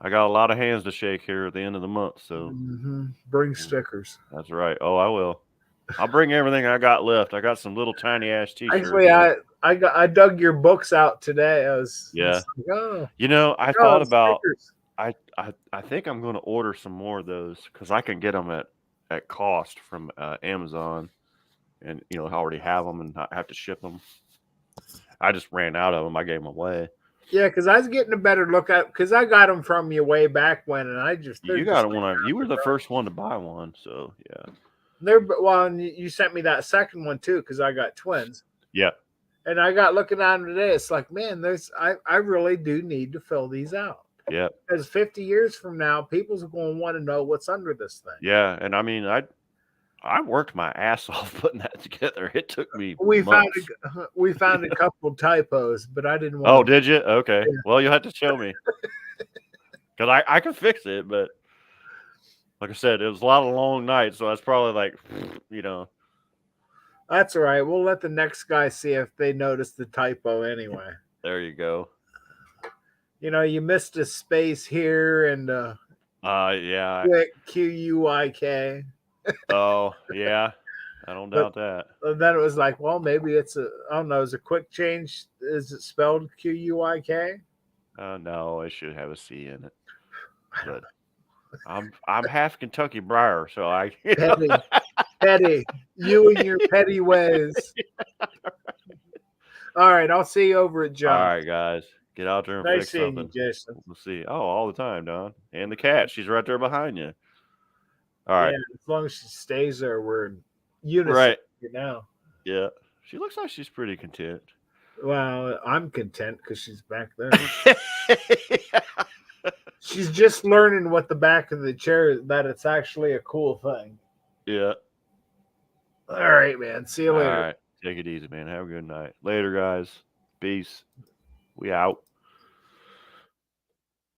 Speaker 1: I got a lot of hands to shake here at the end of the month. So
Speaker 2: Bring stickers.
Speaker 1: that's right. Oh, I will. I'll bring everything I got left. I got some little tiny ass t-shirts.
Speaker 2: Actually, I dug your books out today. I was
Speaker 1: Yeah.
Speaker 2: like, oh,
Speaker 1: You know, I thought about
Speaker 2: stickers.
Speaker 1: I think I'm going to order some more of those because I can get them at cost from Amazon, and I already have them and not have to ship them. I just ran out of them. I gave them away.
Speaker 2: Yeah, because I was getting a better look at because I got them from you way back when, and
Speaker 1: You got one. You were the first one to buy one, so yeah.
Speaker 2: And you sent me that second one too because I got twins.
Speaker 1: Yeah.
Speaker 2: And I got looking at them today. It's like, man, I really do need to fill these out.
Speaker 1: Yeah.
Speaker 2: Because 50 years from now, people's going to want to know what's under this thing.
Speaker 1: Yeah, and I mean, I worked my ass off putting that together. It took me
Speaker 2: We
Speaker 1: months.
Speaker 2: found a couple typos, but I didn't want.
Speaker 1: Oh, did you? Okay.
Speaker 2: Yeah.
Speaker 1: Well, you'll have to show me because I can fix it, but like I said, it was a lot of long nights, so that's probably like, you know.
Speaker 2: That's all right. We'll let the next guy see if they notice the typo anyway.
Speaker 1: There you go.
Speaker 2: You know, you missed a space here and
Speaker 1: Yeah.
Speaker 2: quick QUIK.
Speaker 1: Oh, yeah. I don't doubt that.
Speaker 2: And then it was like, well, maybe it's I don't know, is a quick change? Is it spelled QUIK?
Speaker 1: No, it should have a C in it. But I'm half Kentucky Briar, so I
Speaker 2: Petty. You and your petty ways. All right, I'll see you over at John.
Speaker 1: All right, guys. Get out there and
Speaker 2: Nice
Speaker 1: fix
Speaker 2: seeing
Speaker 1: something.
Speaker 2: you, Jason.
Speaker 1: We'll see. Oh, all the time, Don. And the cat. She's right there behind you. All right.
Speaker 2: Yeah, as long as she stays there, we're in unison
Speaker 1: Right.
Speaker 2: now.
Speaker 1: Yeah. She looks like she's pretty content.
Speaker 2: Well, I'm content because she's back there. She's just learning what the back of the chair that it's actually a cool thing.
Speaker 1: Yeah.
Speaker 2: All right, man. See you later.
Speaker 1: All right. Take it easy, man. Have a good night. Later, guys. Peace. We out.